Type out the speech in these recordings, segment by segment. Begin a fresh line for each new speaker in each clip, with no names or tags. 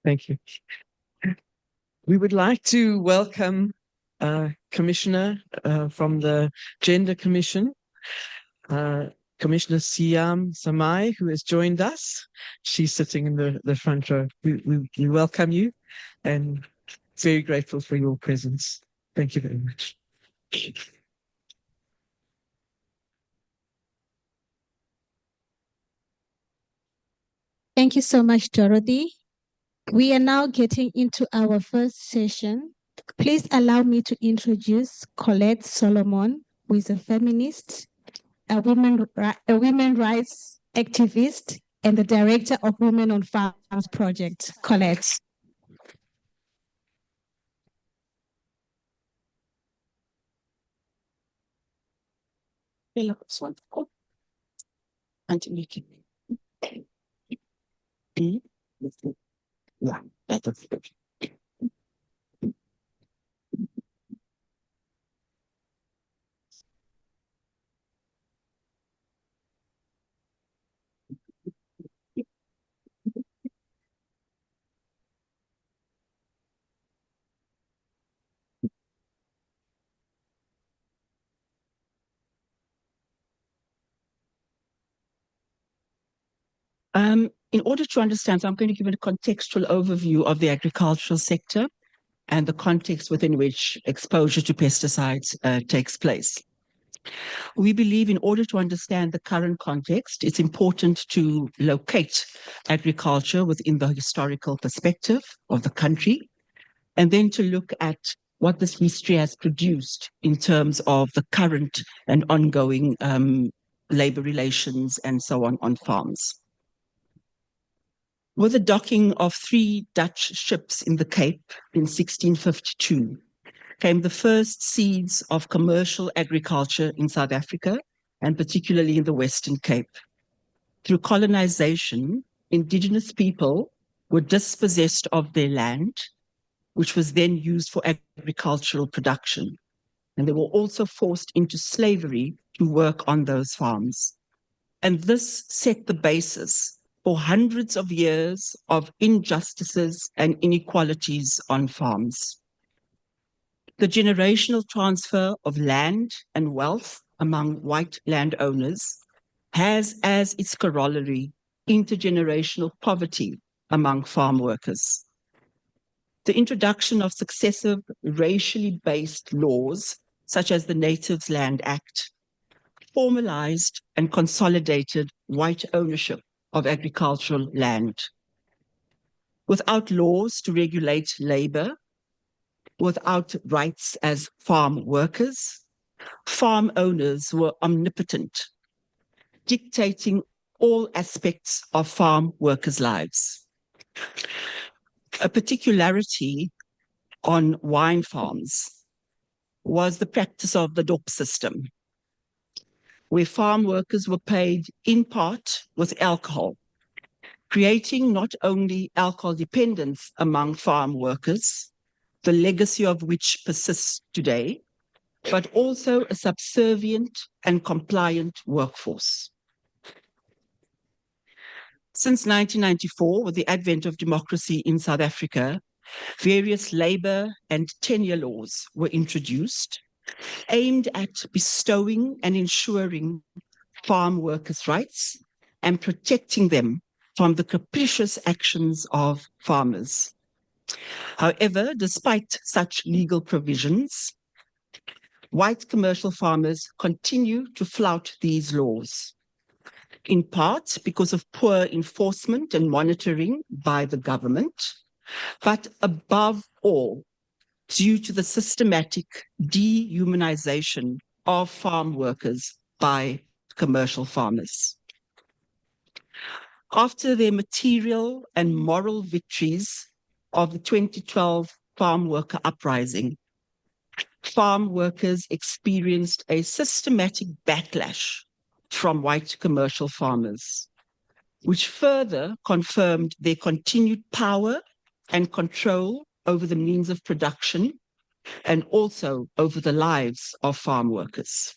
Thank you. We would like to welcome Commissioner from the Gender Commission, Commissioner Siam Samai, who has joined us. She's sitting in the front row. We welcome you and very grateful for your presence. Thank you very much.
Thank you so much, Dorothy. We are now getting into our first session. Please allow me to introduce Colette Solomon, who is a feminist, a women rights activist, and the director of Women on Farms Project. Colette.
Yeah, that's good. In order to understand, so I'm going to give a contextual overview of the agricultural sector and the context within which exposure to pesticides takes place. We believe in order to understand the current context, it's important to locate agriculture within the historical perspective of the country, and then to look at what this history has produced in terms of the current and ongoing labor relations and so on farms. With the docking of 3 Dutch ships in the Cape in 1652, came the first seeds of commercial agriculture in South Africa, and particularly in the Western Cape. Through colonization, indigenous people were dispossessed of their land, which was then used for agricultural production. And they were also forced into slavery to work on those farms. And this set the basis for hundreds of years of injustices and inequalities on farms. The generational transfer of land and wealth among white landowners has as its corollary intergenerational poverty among farm workers. The introduction of successive racially based laws, such as the Natives Land Act, formalized and consolidated white ownership of agricultural land. Without laws to regulate labor, without rights as farm workers, farm owners were omnipotent, dictating all aspects of farm workers' lives. A particularity on wine farms was the practice of the dop system, where farm workers were paid in part with alcohol, creating not only alcohol dependence among farm workers, the legacy of which persists today, but also a subservient and compliant workforce. Since 1994, with the advent of democracy in South Africa, various labor and tenure laws were introduced, aimed at bestowing and ensuring farm workers' rights and protecting them from the capricious actions of farmers. However, despite such legal provisions, white commercial farmers continue to flout these laws, in part because of poor enforcement and monitoring by the government, but above all, due to the systematic dehumanization of farm workers by commercial farmers. After their material and moral victories of the 2012 farm worker uprising, farm workers experienced a systematic backlash from white commercial farmers, which further confirmed their continued power and control over the means of production and also over the lives of farm workers.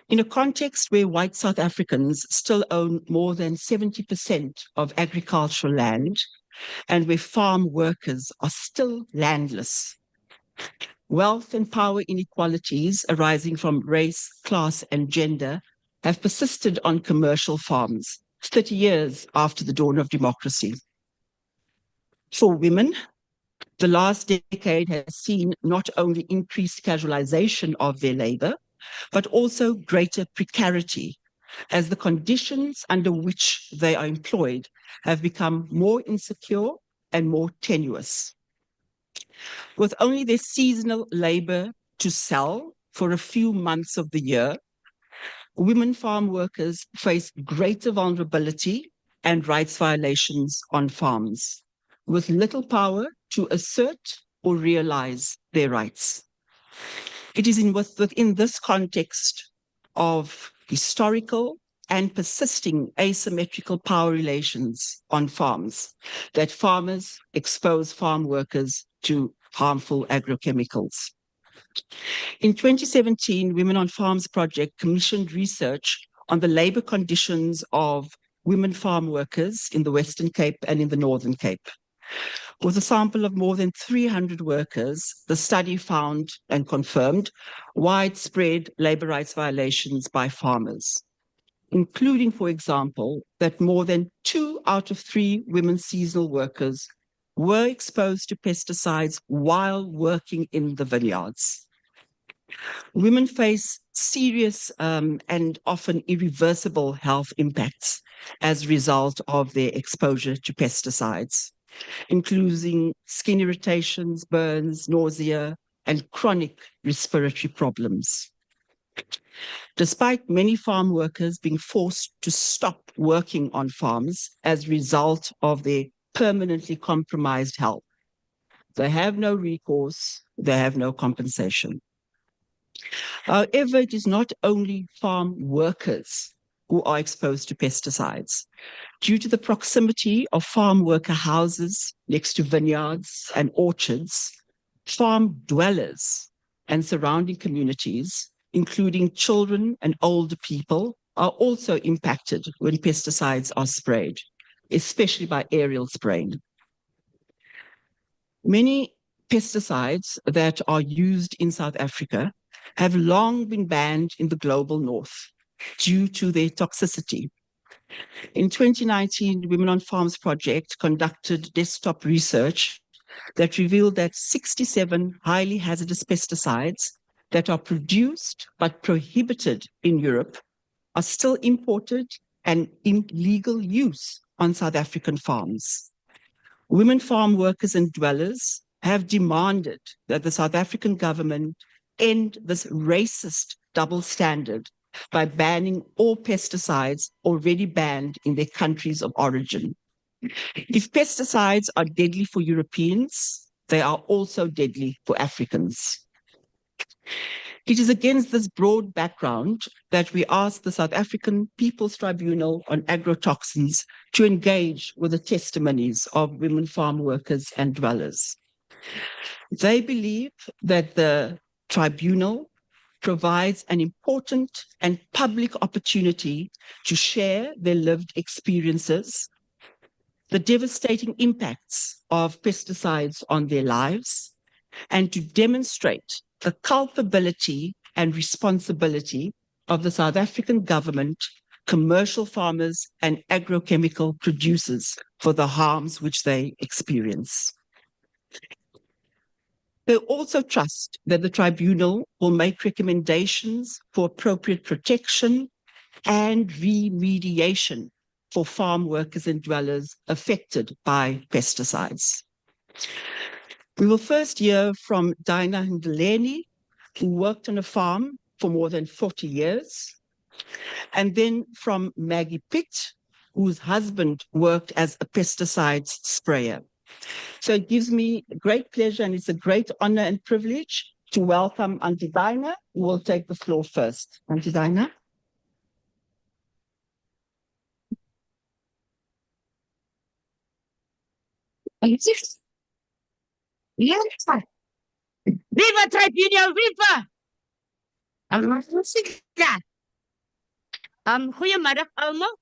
In a context where white South Africans still own more than 70% of agricultural land and where farm workers are still landless. Wealth and power inequalities arising from race, class, and gender have persisted on commercial farms 30 years after the dawn of democracy. For women, the last decade has seen not only increased casualization of their labor, but also greater precarity, as the conditions under which they are employed have become more insecure and more tenuous. With only their seasonal labor to sell for a few months of the year, women farm workers face greater vulnerability and rights violations on farms, with little power to assert or realize their rights. It is within this context of historical and persisting asymmetrical power relations on farms that farmers expose farm workers to harmful agrochemicals. In 2017, Women on Farms Project commissioned research on the labor conditions of women farm workers in the Western Cape and in the Northern Cape. With a sample of more than 300 workers, the study found and confirmed widespread labor rights violations by farmers, including, for example, that more than 2 out of 3 women seasonal workers were exposed to pesticides while working in the vineyards. Women face serious and often irreversible health impacts as a result of their exposure to pesticides, including skin irritations, burns, nausea, and chronic respiratory problems. Despite many farm workers being forced to stop working on farms as a result of their permanently compromised health, they have no recourse, they have no compensation. However, it is not only farm workers who are exposed to pesticides. Due to the proximity of farm worker houses next to vineyards and orchards, farm dwellers and surrounding communities, including children and older people, are also impacted when pesticides are sprayed, especially by aerial spraying. Many pesticides that are used in South Africa have long been banned in the global north due to their toxicity. In 2019, the Women on Farms Project conducted desktop research that revealed that 67 highly hazardous pesticides that are produced but prohibited in Europe are still imported and in legal use on South African farms. Women farm workers and dwellers have demanded that the South African government end this racist double standard by banning all pesticides already banned in their countries of origin. If pesticides are deadly for Europeans, they are also deadly for Africans. It is against this broad background that we ask the South African People's Tribunal on Agrotoxins to engage with the testimonies of women farm workers and dwellers. They believe that the tribunal provides an important and public opportunity to share their lived experiences, the devastating impacts of pesticides on their lives, and to demonstrate the culpability and responsibility of the South African government, commercial farmers, and agrochemical producers for the harms which they experience. They also trust that the tribunal will make recommendations for appropriate protection and remediation for farm workers and dwellers affected by pesticides. We will first hear from Dina Ndleleni, who worked on a farm for more than 40 years, and then from Mekie Piet, whose husband worked as a pesticide sprayer. So it gives me great pleasure and it's a great honor and privilege to welcome Auntie Dina, who will take the floor first. Auntie Dina.
Viva Tribunal, viva! Goeiemiddag almal.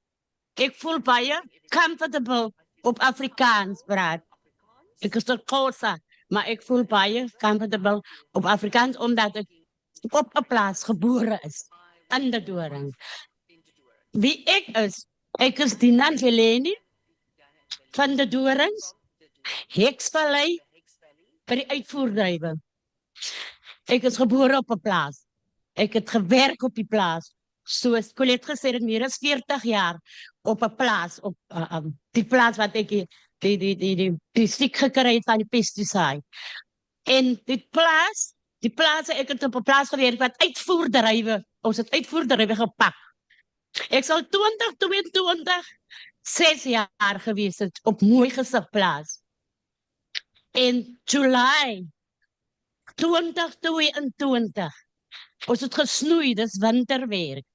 Ek voel baie comfortable op Afrikaans praat. Ek is tot Xhosa, maar ek voel baie comfortable op Afrikaans omdat ek op 'n plaas gebore is in de Doring. Wie ek is Dina Ndleleni van de Dorings, Heksvallei by die uitvoerdrywe. Ek is gebore op 'n plaas. Ek het gewerk op die plaas. Soos Colette gesê het, meer as 40 jaar op 'n plaas, op die plaas wat ek die stiek gekry het van die pesticide. En die plaas, ek het op 'n plaas gewerk wat uitvoerdrywe, ons het uitvoerdrywe gepak. Ek sal 2022 6 jaar gewees het op mooi gesig plaas. In July 2022, ons het gesnoei, dis winterwerk.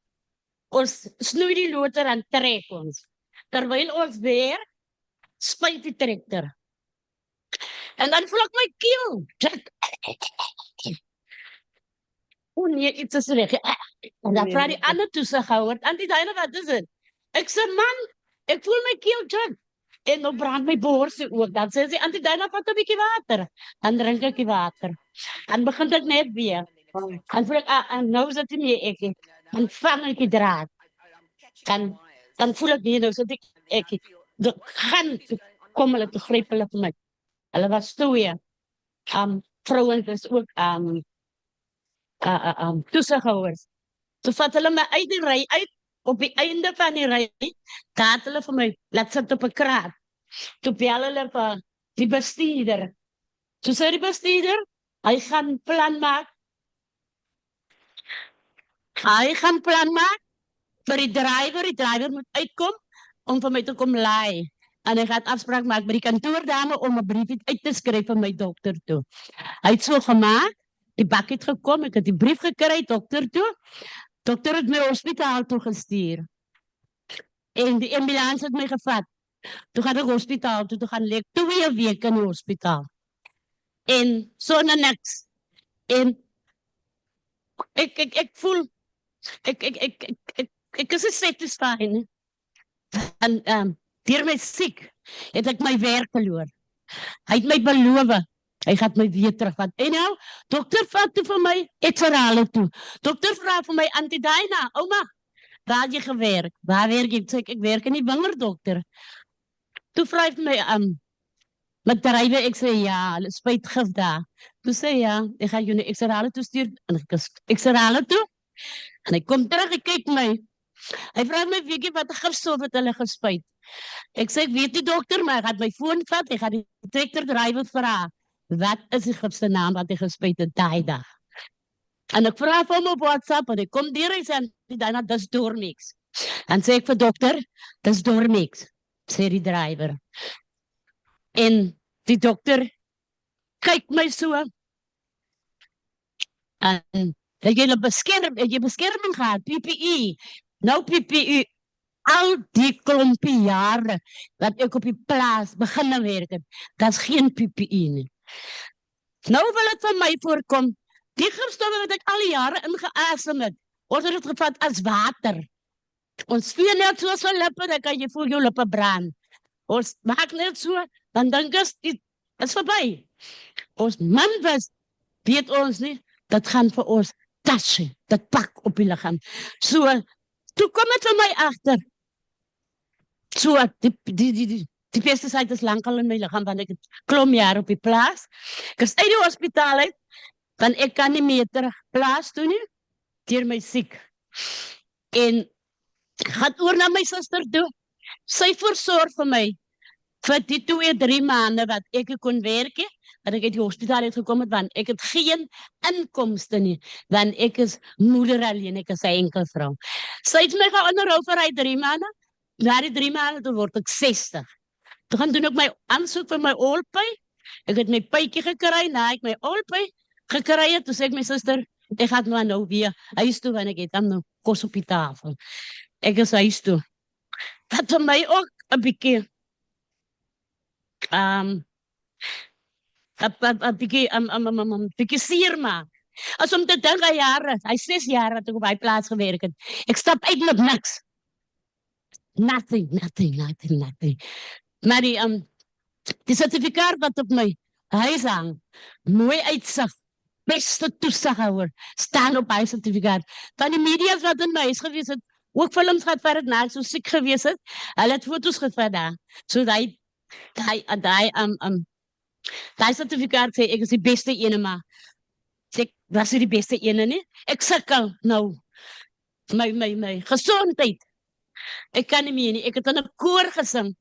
Ons snoei die loter en trek ons. Terwyl ons werk, spuit die trekker. En dan voel ek my keel. O nee, iets is reg. En dan vra die ander toesighouer, "Antie Dina, wat is dit?" Ek sê, "Man, ek voel my keel jig." En dan brand my bors ook. Dan sê sy, "Antie Dina, vat 'n bietjie water." Dan drink ek die water. Dan begin ek net weer. Dan voel ek, en nou sit ek nie ek. Dan vang ek die draad. Dan voel ek nie, nou sit ek. Dan kom hulle te gryp hulle vir my. Hulle was twee. Vrouens is ook toesighouers. Toe vat hulle my uit die ry uit, op die einde van die ry, daar het hulle vir my, laat sit op 'n kraat. Toe bel hulle vir die bestuurder. Toe sê die bestuurder, hy gaan plan maak. Hy gaan plan maak vir die drywer moet uitkom, om vir my te kom laai. En hy gaan afspraak maak met die kantoordame om 'n brief uit te skryf vir my dokter toe. Hy het so gemaak, die bak het gekom, ek het die brief gekry, dokter toe. Dokter het my hospitaal toe gestuur. En die ambulans het my gevat. Toe gaan ek hospitaal toe, toe gaan ek 2 weke in die hospitaal. En sonder niks. En ek voel, ek is satisfied. En deur my siek, het ek my werk verloor. Hy het my beloof, hy gaan my weer terugvat. En nou, dokter vat toe vir my, ek verhaal het toe. Dokter vra vir my, "Antie Dina, ouma, waar het jy gewerk? Waar werk jy?" Sê ek werk in die wingerd, dokter. Toe vra hy vir my, met drywe, ek sê, "Ja, hulle spuit gif daar." Toe sê ja, ek gaan jou na X-rale toe stuur, en ek is X-rale toe, en hy kom terug, hy kyk my. Hy vra my, "Weet jy wat gifstof het hulle gespuit?" Ek sê, "Ek weet nie, dokter, maar hy gaan my foon vat, hy gaan die trekkerdrywer vra, wat is die gifse naam wat hy gespuit het daai dag?" En ek vra vir hom op WhatsApp, en hy kom deur, hy sê, "Dina, dis Dormix." En sê ek vir dokter, "Dis Dormix," sê die drywer. En die dokter kyk my so, en het jy beskerming gehad, PPE, nou PPE, al die klompie jare, wat ek op die plaas begin werk het, dat is geen PPE nie. Nou wil het van my voorkom, die gifstowwe wat ek al die jare ingeasem het, ons het het gevat as water. Ons vee net so so lippe, dan kan jy voel jou lippe brand. Ons maak net so, dan dink ons, dit is verby. Ons man was, weet ons nie, dat gaan vir ons tasje, dat pak op die lichaam. So, toe kom het vir my agter. So, die pesticide is lang al in my lichaam, want ek het klom jaar op die plaas. Ek is uit die hospitaal uit, want ek kan nie meer terug plaas toe nie, deur my siek. En gaan oor na my suster toe. Sy voorsorg vir my, vir die 2-3 maande wat ek kon werk, dat ek uit die hospitaal het gekom het, want ek het geen inkomste nie, want ek is moeder alleen, ek is 'n enkel vrou. Sy het my gaan onderhou vir hy 3 maande, na die 3 maande toe word ek 60. Toe gaan doen ek my aansoek vir my olpy, ek het my pytjie gekry, na ek my olpy gekry het, toe sê ek my suster, ek gaan nou weer huis toe, want ek het dan nou kos op die tafel. Ek is huis toe. Dat vir my ook 'n bietjie bietjie seer maak. As om te dink hy 6 jaar dat ek op hy plaas gewerk het. Ek stap uit met niks. Nothing. Maar die certificaat wat op my huis hang, mooi uitsig, beste toesighouer, staan op hy certificaat. Van die media's wat in my huis gewees het, ook films gehad waar het na ek so siek gewees het, hulle het foto's gevat daar. So die certificaat sê, ek is die beste ene, maar sê, was die beste ene nie? Ek sukkel nou, my gezondheid. Ek kan nie meer nie, ek het in 'n koor gesing.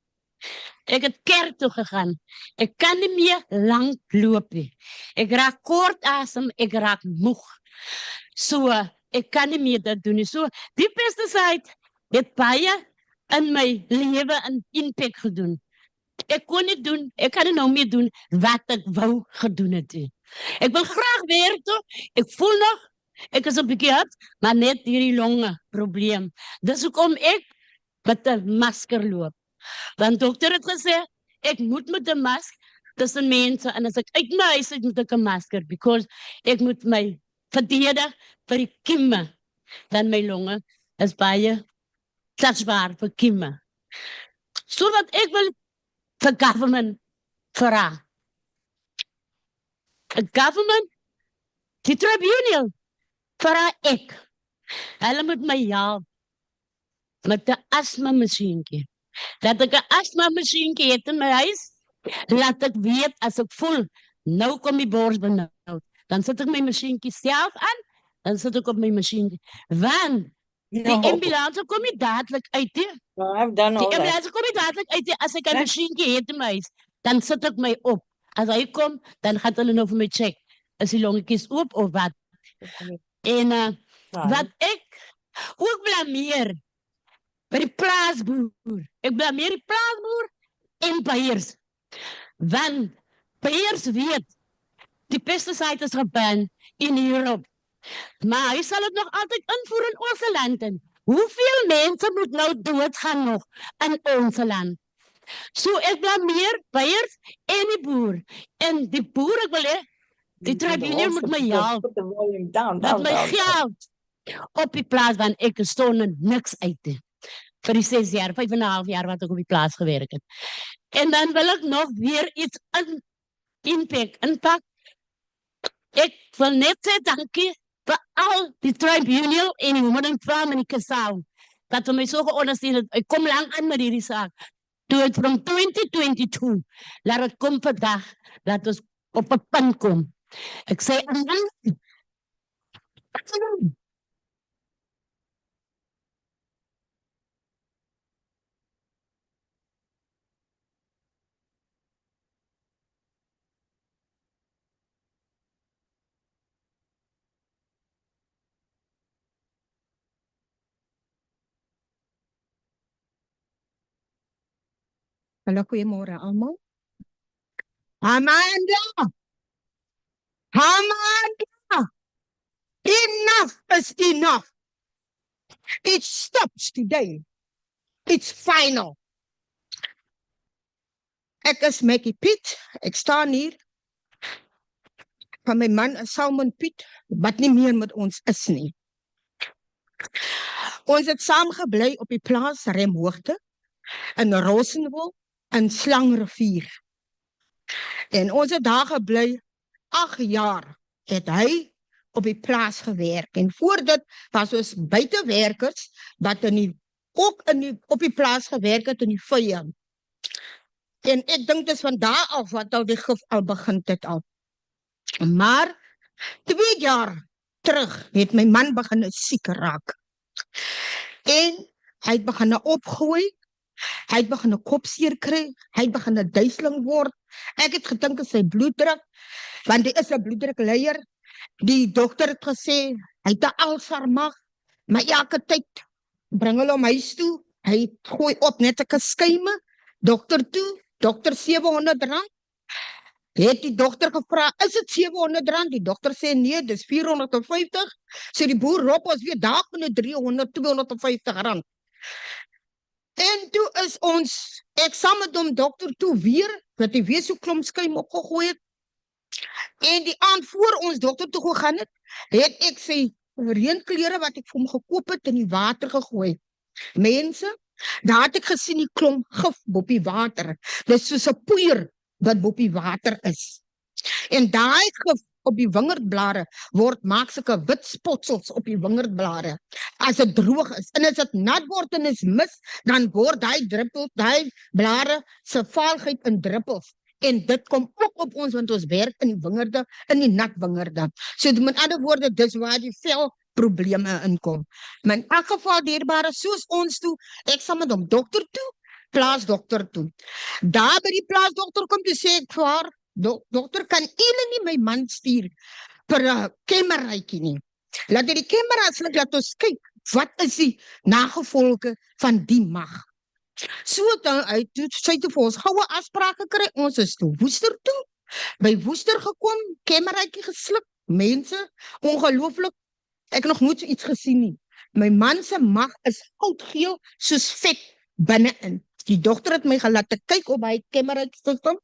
Ek het kerk toe gegaan. Ek kan nie meer lank loop nie. Ek raak kort asem, ek raak moeg. So, ek kan nie meer dit doen nie. So, die pesticide het baie in my lewe 'n impact gedoen. Ek kon nie doen, ek kan nie nou meer doen wat ek wou gedoen het nie. Ek wil graag werk toe, ek voel nog, ek is 'n bietjie hard, maar net hierdie longe probleem. Dis hoekom ek met 'n masker loop. Want dokter het gesê, ek moet met 'n mask tussen mense, en as ek uit my huis uit moet ek 'n masker, because ek moet my verdedig vir die kieme, dan my longe is baie kwetsbaar vir kieme. So wat ek wil vir government vra. 'n Government, die tribunal, vra ek. Hulle moet my help met 'n asma masjienkie. Dat ek 'n asma masjienkie het in my huis, laat ek weet as ek voel, nou kom die bors benoud. Dan sit ek my masjienkie self aan, dan sit ek op my masjienkie. Want die ambulance kom nie dadelik uit nie.
I've done all
Die
that.
ambulance kom nie dadelik uit nie. As ek 'n masjienkie het in my huis, dan sit ek my op. As hy kom, dan gaan hulle nou vir my check. Is die longetjies oop of wat? En wat ek ook blameer by die plaasboer. Ek blameer die plaasboer en beiers. Want beiers weet, die pesticide is geban in Europe. Maar hy sal het nog altyd invoer in ons land in. Hoeveel mense moet nou doodgaan nog in ons land? So ek blameer beiers en die boer. En die boer, ek wil hê, die tribunal moet my help.
Put the volume down,
Dat
down,
my
down.
geld op die plaas, want ek stonde niks uit nie. Vir die 6 jaar, 5,5 jaar wat ek op die plaas gewerk het. En dan wil ek nog weer iets inpak. Ek wil net sê dankie vir al die tribunal en die woman and farm en die kasau. Dat vir my so geondersteun het. Ek kom lang aan met hierdie saak. Toe het van 2022, laat het kom vandag, laat ons op 'n punt kom. Ek sê,
Hallo, goeiemôre almal. Amanda! Amanda! Enough is enough. It stops today. It's final. Ek is Mekie Piet. Ek staan hier van my man Solomon Piet, wat nie meer met ons is nie. Ons het saam gebly op die plaas Remhoogte in Rosenwil in Slangrivier. En ons het daar gebly 8 jaar het hy op die plaas gewerk. En voor dit was ons buitewerkers wat op die plaas gewerk het in die vee. En ek dink dis van daar af wat al die gif al begin het al. Maar 2 jaar terug het my man begin siek raak. En hy het begin opgooi. Hy het begin kopseer kry. Hy het begin duiseling word. Ek het gedink is sy bloeddruk, want hy is 'n bloeddrukleier. Die dokter het gesê hy het 'n Alzheimer, maar elke tyd bring hulle hom huis toe. Hy gooi op net 'n skuime. Dokter toe, dokter R700. Het die dokter gevra, is dit R700? Die dokter sê nee, dis R450. So die boer roep ons weer daar van R300, R250. En toe is ons, ek saam met hom dokter toe weer, dat hy weer so klomp skuim opgegooi het. En die aand voor ons dokter toe gegaan het ek sy reënklere wat ek vir hom gekoop het in die water gegooi. Mense, Daar het ek gesien die klomp gif op die water. Dis soos 'n poeier wat op die water is. En daai gif op die wingerdblare maak sulke wit spotsels op die wingerdblare. As dit droog is en as dit nat word en is mis, dan word daai blare se vaalheid in druppels. En dit kom ook op ons, want ons werk in die wingerde, in die nat wingerde. So met ander woorde, dis waar die velprobleme inkom. Maar in elk geval, dierbare, soos ons toe, ek sal met hom dokter toe, plaasdokter toe. Daar by die plaasdokter kom, toe sê ek vir haar, dokter, kan julle nie my man stuur vir 'n kameraatjie nie. Laat die kamera slik, laat ons kyk, wat is die nagevolge van die mag. So dan uit, sy toe vir ons goue afsprake gekry, ons is toe Woester toe, by Woester gekom, kameraatjie gesluk, mense, ongelooflik, ek nog nooit so iets gesien nie. My man se mag is goudgeel, soos vet binne-in. Die dokter het my gelaat te kyk op hy kameraatjie,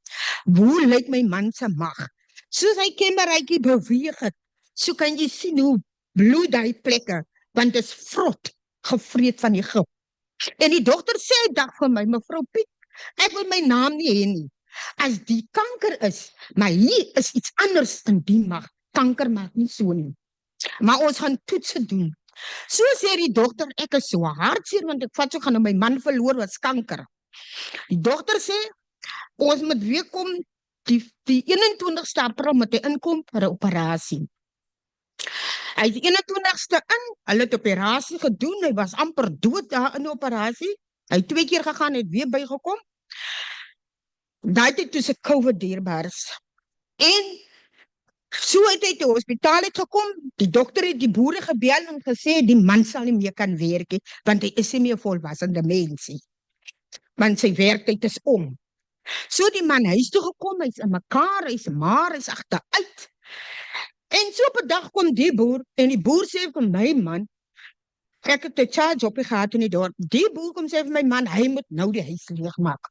hoe lyk my man se mag? Soos hy kameraatjie beweeg het, so kan jy sien hoe bloed hy plekke, want dit is vrot, gevreet van die gif. En die dokter sê dag vir my, mevrou Piet, ek wil my naam nie hê nie. As die kanker is, maar hier is iets anders in die mag. Kanker maak nie so nie. Maar ons gaan toetse doen. So sê die dokter, ek is so hartseer, want ek vat so gaan my man verloor was kanker. Die dokter sê, ons moet weer kom, die 21ste April moet hy inkom vir 'n operasie. Hy is die 21ste in, hulle het operasie gedoen, hy was amper dood daar in die operasie, hy het 2 keer gegaan, het weer bygekom, daai tyd toe se COVID dierbaars, en so het hy toe hospitaal het gekom, die dokter het die boere gebel en gesê, die man sal nie meer kan werk, want hy is nie meer volwassende mens, want sy werktyd is om. So die man huis toe gekom, hy is in mekaar, hy is maar, hy is agteruit. En so op 'n dag kom die boer, en die boer sê vir my man, ek het 'n charge op gehad in die dorp, die boer kom sê vir my man, hy moet nou die huis leegmaak.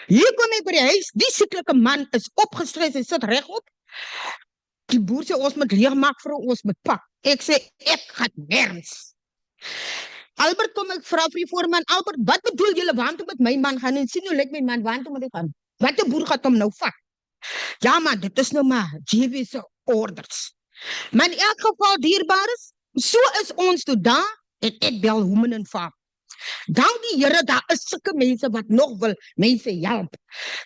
Hier kom ek by die huis, die sieklike man is opgestres, hy sit regop. Die boer sê, ons moet leegmaak vir ons moet pak. Ek sê, ek gaan nêrens. Albert kom ek vra vir die voorman, Albert, wat bedoel julle, waartoe met my man gaan, en sien hoe lyk my man, waartoe moet hy gaan? Wat die boer gaat hom nou vat? Ja man, dit is nou maar JW se orders. Maar in elk geval, dierbares, so is ons toe daar, en ek bel Human en Farm. Dank die Here, daar is sulke mense wat nog wil mense help.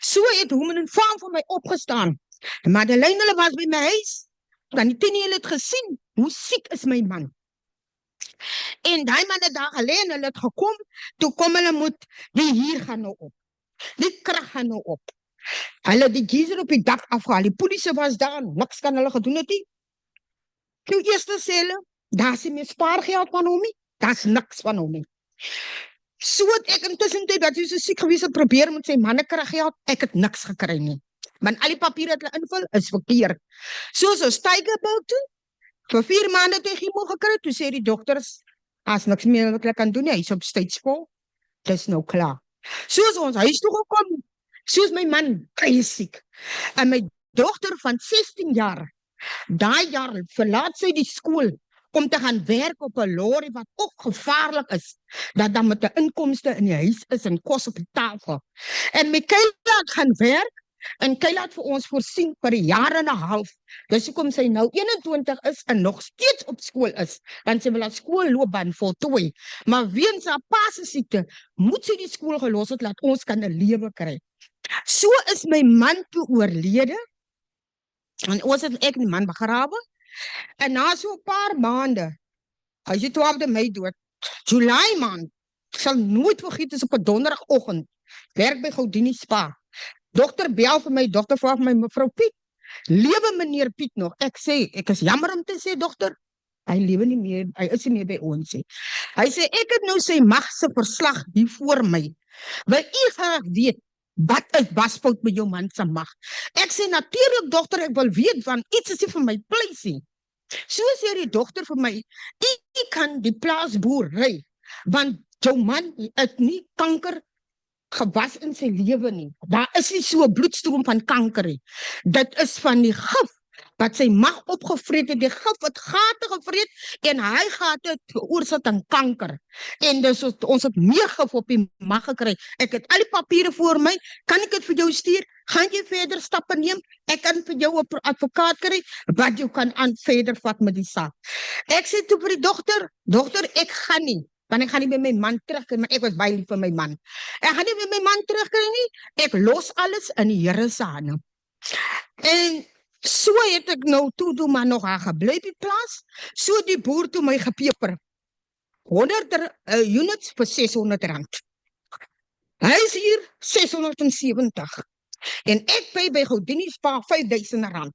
So het Human en Farm vir my opgestaan. Madeleine, hulle was by my huis, dan die hulle het gesien, hoe siek is my man. En daai man het daar gelê en hulle het gekom, toe kom hulle moet, die hier gaan nou op, die krag gaan nou op. Hulle het die geyser op die dak afgehaal, die polisie was daar, niks kan hulle gedoen het nie. Nou eerste sê hulle, daar is nie meer spaargeld van hom nie, daar is niks van hom nie. So het ek intussen tyd, dat hy so siek gewees het, probeer met sy mannekraggeld, ek het niks gekry nie. Want al die papiere wat hulle invul, is verkeerd. So Steigerbou toe, vir 4 maande het hy chemo gekry, toe sê die dokters, as niks meer wat hulle kan doen nie, hy is op stage 4, dis nou klaar. Soos ons huis toe gekom, soos my man baie siek, en my dochter van 16 jaar, daai jaar verlaat sy die skool, om te gaan werk op 'n lorry wat ook gevaarlik is, dat dan met 'n inkomste in die huis is en kos op die tafel. En my Kyla het gaan werk, en Kyla het vir ons voorsien vir 'n jaar en 'n half. Dis hoekom sy nou 21 is en nog steeds op skool is, want sy wil haar skoolloopbaan voltooi. Maar weens haar pa se siekte, moet sy die skool gelos het, laat ons kan 'n lewe kry. So is my man toe oorlede, en ons het ek die man begrawe, en na so 'n paar maande, hy is die 12de Mei dood, July maand, ek sal nooit vergeet, is op 'n donderdagoggend, werk by Goudini Spa, dokter bel vir my, dokter vraag vir my, mevrou Piet, lewe meneer Piet nog? Ek sê, ek is jammer om te sê, dokter, hy lewe nie meer, hy is nie meer by ons sê. Hy sê, ek het nou sy magse verslag hier voor my, wil u graag weet, wat is fout met jou man se mag? Ek sê, natuurlijk dokter, ek wil weet, want iets is nie vir my pleisie. So sê die dokter vir my, u kan die plaasboer ry, want jou man het nie kanker gewas in sy lewe nie. Daar is nie so 'n bloedstroom van kanker nie. Dit is van die gif wat sy mag opgevreet het, die gif het gate gevreet, en hy gate het veroorsaak aan kanker. En dus ons het meer gif op die mag gekry. Ek het al die papiere voor my, kan ek dit vir jou stuur? Gaan jy verder stappe neem? Ek kan vir jou 'n advokaat kry, wat jou kan verder vat met die saak. Ek sê toe vir die dokter, ek gaan nie, want ek gaan nie by my man terugkry, maar ek was baie lief vir my man. Ek gaan nie by my man terugkry nie, ek los alles in die Here se hande. En so het ek nou toe maar nog haar gebly op die plaas, so die boer toe my gepeper. 100 units vir R600. Hy is hier 670. En ek by Goudinie's pa R5000.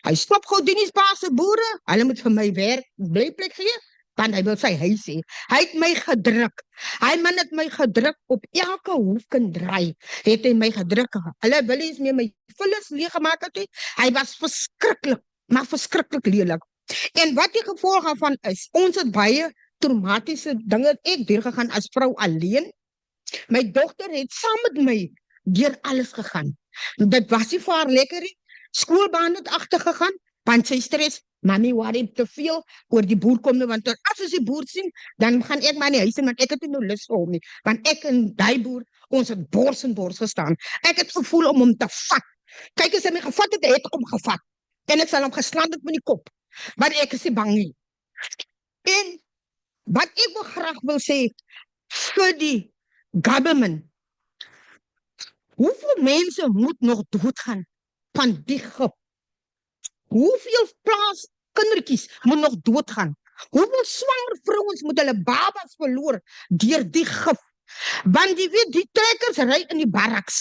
Hy stop Goudinie's pa se boere, hulle moet vir my werk, blyplek gee, want hy wil sy huis hê. Hy het my gedruk. Hy man het my gedruk op elke hoefkendraai. Het hy my gedruk. Hulle wil eens meer my vullis leeggemaak het. Hy was verskriklik, maar verskriklik lelik. En wat die gevolg daarvan is, ons het baie traumatiese dinge ek deurgegaan as vrou alleen. My dogter het saam met my deur alles gegaan. Dit was nie vir haar lekker nie. Skoolbaan het agtergegaan, want sy stres, mami worry te veel oor die boer kom, want as ons die boer sien, dan gaan ek maar in die huis en want ek het nie nou lus vir hom nie, want ek en die boer, ons het bors en bors gestaan. Ek het gevoel om hom te vat. Kyk, as hy my gevat het ek hom gevat. En ek sal hom geslaan het met die kop, want ek is nie bang nie. En wat ek wel graag wil sê, vir die government, hoeveel mense moet nog doodgaan van die gif? Hoeveel plaaskindertjies moet nog doodgaan? Hoeveel swanger vrouens moet hulle babas verloor deur die gif? Want jy weet, die trekkers ry in die barraks.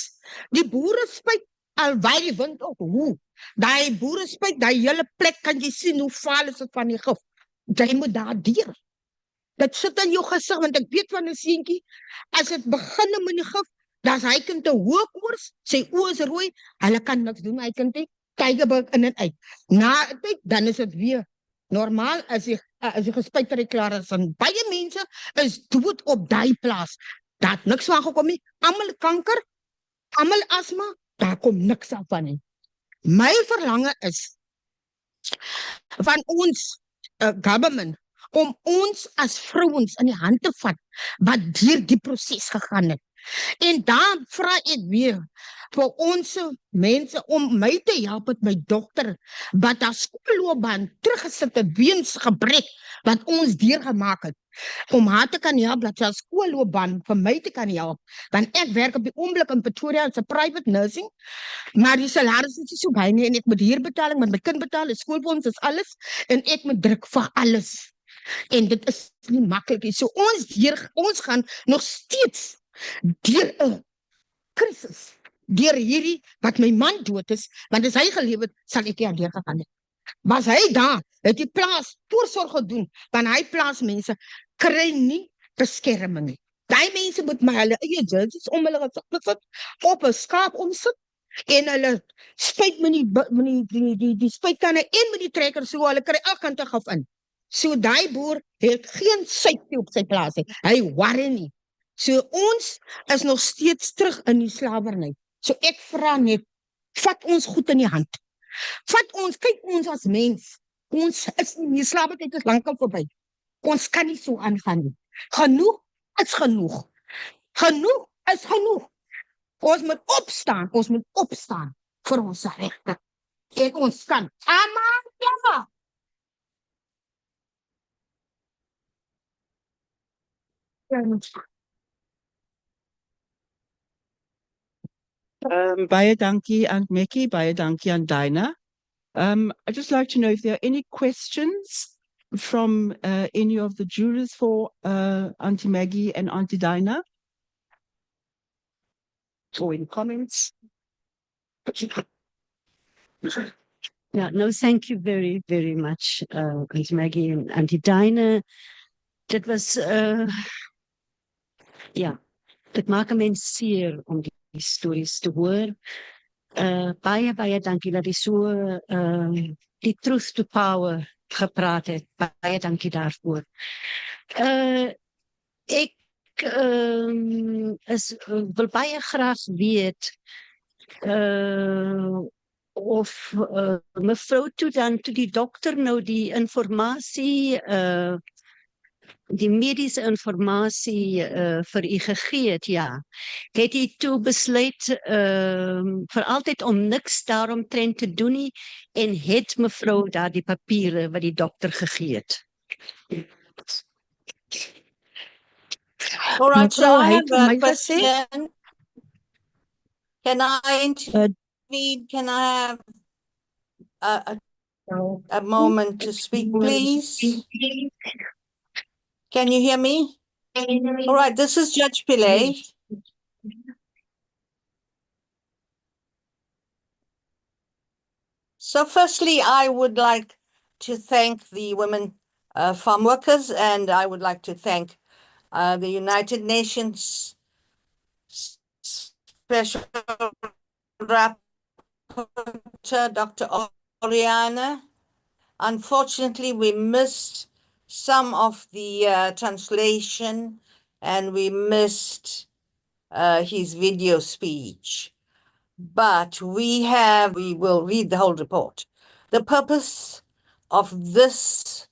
Die boere spuit al waai die wind op. Hoe? Die boere spuit, die hele plek kan jy sien hoe vaal is het van die gif. Jy moet daar deur. Dit sit in jou gesig, want ek weet van 'n seentjie, as het begin met die gif, dan is hy kind te hoë koors, sy oë is rooi, hulle kan niks doen, hy kind tygerberg in en uit. Na 'n tyd, dan is dit weer normaal, as jy gespuiter klaar is, en baie mense is dood op die plaas. Daar het niks van gekom nie, almal kanker, almal asma, daar kom niks af van nie. My verlange is, van ons government, om ons as vrouens in die hand te vat, wat deur die proses gegaan het. En dan vra ek weer, vir ons mense, om my te help met my dogter, wat haar skoolloopbaan teruggesit het, weens gebrek, wat ons deurgemaak het, om haar te kan help, dat sy haar skoolloopbaan vir my te kan help, want ek werk op die oomblik in Pretoria, as 'n private nursing, maar die salaris is nie so baie nie, en ek moet huurbetaling, met my kind betaal, die skoolfonds is alles, en ek moet druk vir alles. En dit is nie maklik nie. So ons gaan nog steeds deur 'n krisis, deur hierdie, wat my man dood is, want as hy geleef het, sal ek nie deur gegaan het. Was hy daar, het die plaas voorsorg gedoen, want hy plaasmense kry nie beskerming nie. Die mense moet my hulle eie jerseys om hulle gesit, op 'n skaap omsit, en hulle spuit met die spuitkanne en met die trekker, so hulle kry elkant gif in. So die boer het geen safety op sy plaas nie. Hy worry nie. So ons is nog steeds terug in die slawerny. So ek vra net, vat ons goed in die hand. Vat ons, kyk ons as mens. Ons is nie, die slawertyd is lankal verby. Ons kan nie so aangaan nie. Genoeg is genoeg. Genoeg is genoeg. Ons moet opstaan vir ons regte. En ons kan. Amen.
Baie dankie aan Mekie, baie dankie aan Dina. I'd just like to know if there are any questions from any of the jurors for Auntie Maggie and Auntie Dina? Or any comments?
Yeah, no, thank you very, very much, Auntie Maggie and Auntie Dina. Dit was, ja, dit maak 'n mens seer om die stories te hoor. Baie, baie dankie dat jy so die truth to power gepraat het. Baie dankie daarvoor. Ek wil baie graag weet,
of mevrou toe dan toe die dokter nou die informasie die mediese informasie vir u gegee het, ja. Het u toe besluit vir altyd om niks daaromtrent te doen nie en het mevrou daar die papiere wat die dokter gegee het?
All right, so
Mevrou,
I
hy
have
het vir
a
my gesê,
question. Can I intervene? Can I have a moment to speak, please? Can you hear me? All right, this is Judge Pillay. So firstly, I would like to thank the women farm workers, and I would like to thank the United Nations Special Rapporteur, Dr. Oriana. Unfortunately, we missed some of the translation, and we missed his video speech. But we will read the whole report. The purpose of this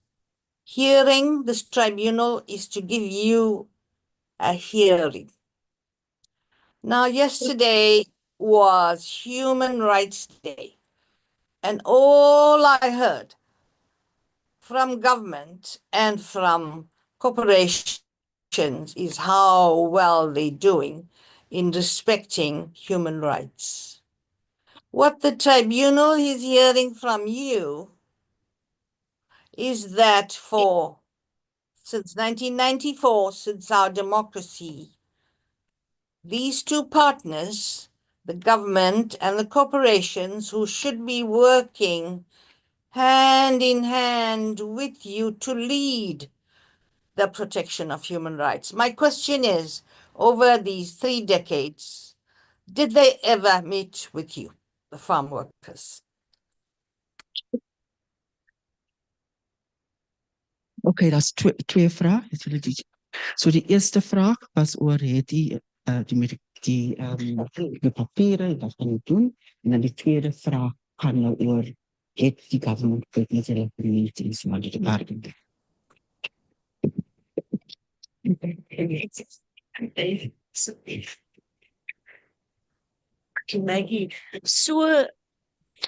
hearing, this tribunal, is to give you a hearing. Now, yesterday was Human Rights Day, and all I heard from government and from corporations is how well they're doing in respecting human rights. What the tribunal is hearing from you is that since 1994, since our democracy, these two partners, the government and the corporations, who should be working hand in hand with you to lead the protection of human rights. My question is, over these 3 decades, did they ever meet with you, the farm workers?
Okay, daar's twee vrae. So die eerste vraag was oor het die papiere wat gaan doen, en dan die tweede vraag gaan nou oor het die government met hulle meetings maar die departement.
Maggie, so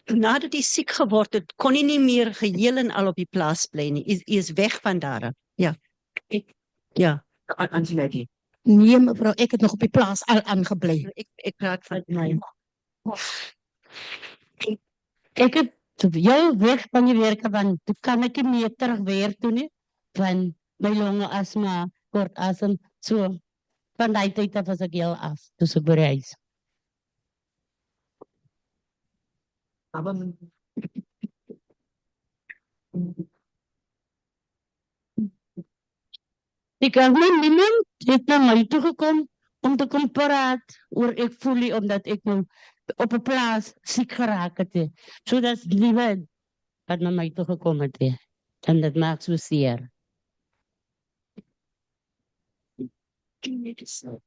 nadat hy siek geword het, kon hy nie meer geheel en al op die plaas bly nie. Hy is weg van daar. Ja. Ja.
Maggie.
nee mevrou, ek het nog op die plaas al aangebly.
Ek praat van my.
Ek het heel weg van die werke, want toe kan ek nie meer terug weer toe nie, want my longe asma, kort asem, so, van die tyd af was ek heel af, dus ek bereis. Die government, niemand het na my toegekom om te kom praat oor ek voel nie, omdat ek nou op 'n plaas siek geraak het. So dat is liever wat na my toegekom het. En dat maakt so seer.
So,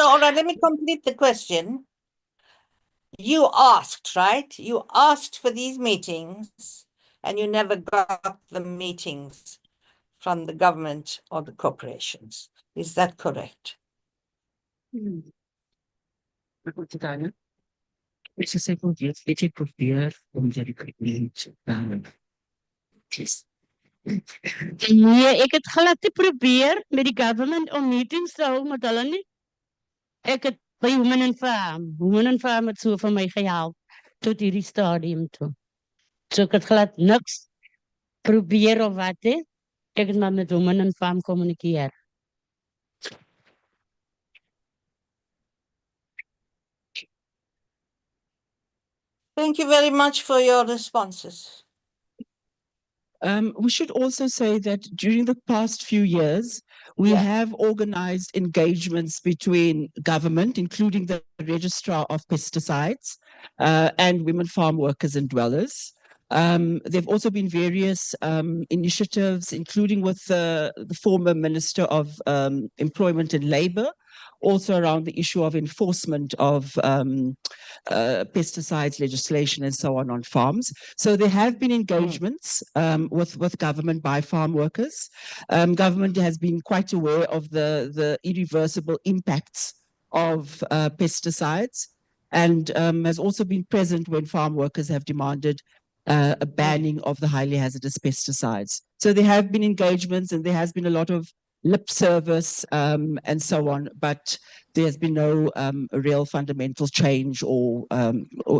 all right, let me complete the question. You asked, right? You asked for these meetings, and you never got the meetings from the government or the corporations. Is that correct?
Nee, ek het glad nie probeer met die government om meetings te hou met hulle nie. Ek het by Women Farm het so vir my gehelp tot hierdie stadium toe. So ek het glad niks probeer of wat he. Ek het maar met Women Farm kommunikeer.
Thank you very much for your responses.
We should also say that during the past few years, we have organized engagements between government, including the registrar of pesticides, and women farm workers and dwellers. There have also been various initiatives, including with the former Minister of Employment and Labour, also around the issue of enforcement of pesticides legislation and so on farms. So there have been engagements with government by farm workers. Government has been quite aware of the irreversible impacts of pesticides, and has also been present when farm workers have demanded a banning of the highly hazardous pesticides. So there have been engagements, and there has been a lot of lip service and so on, but there has been no real fundamental change or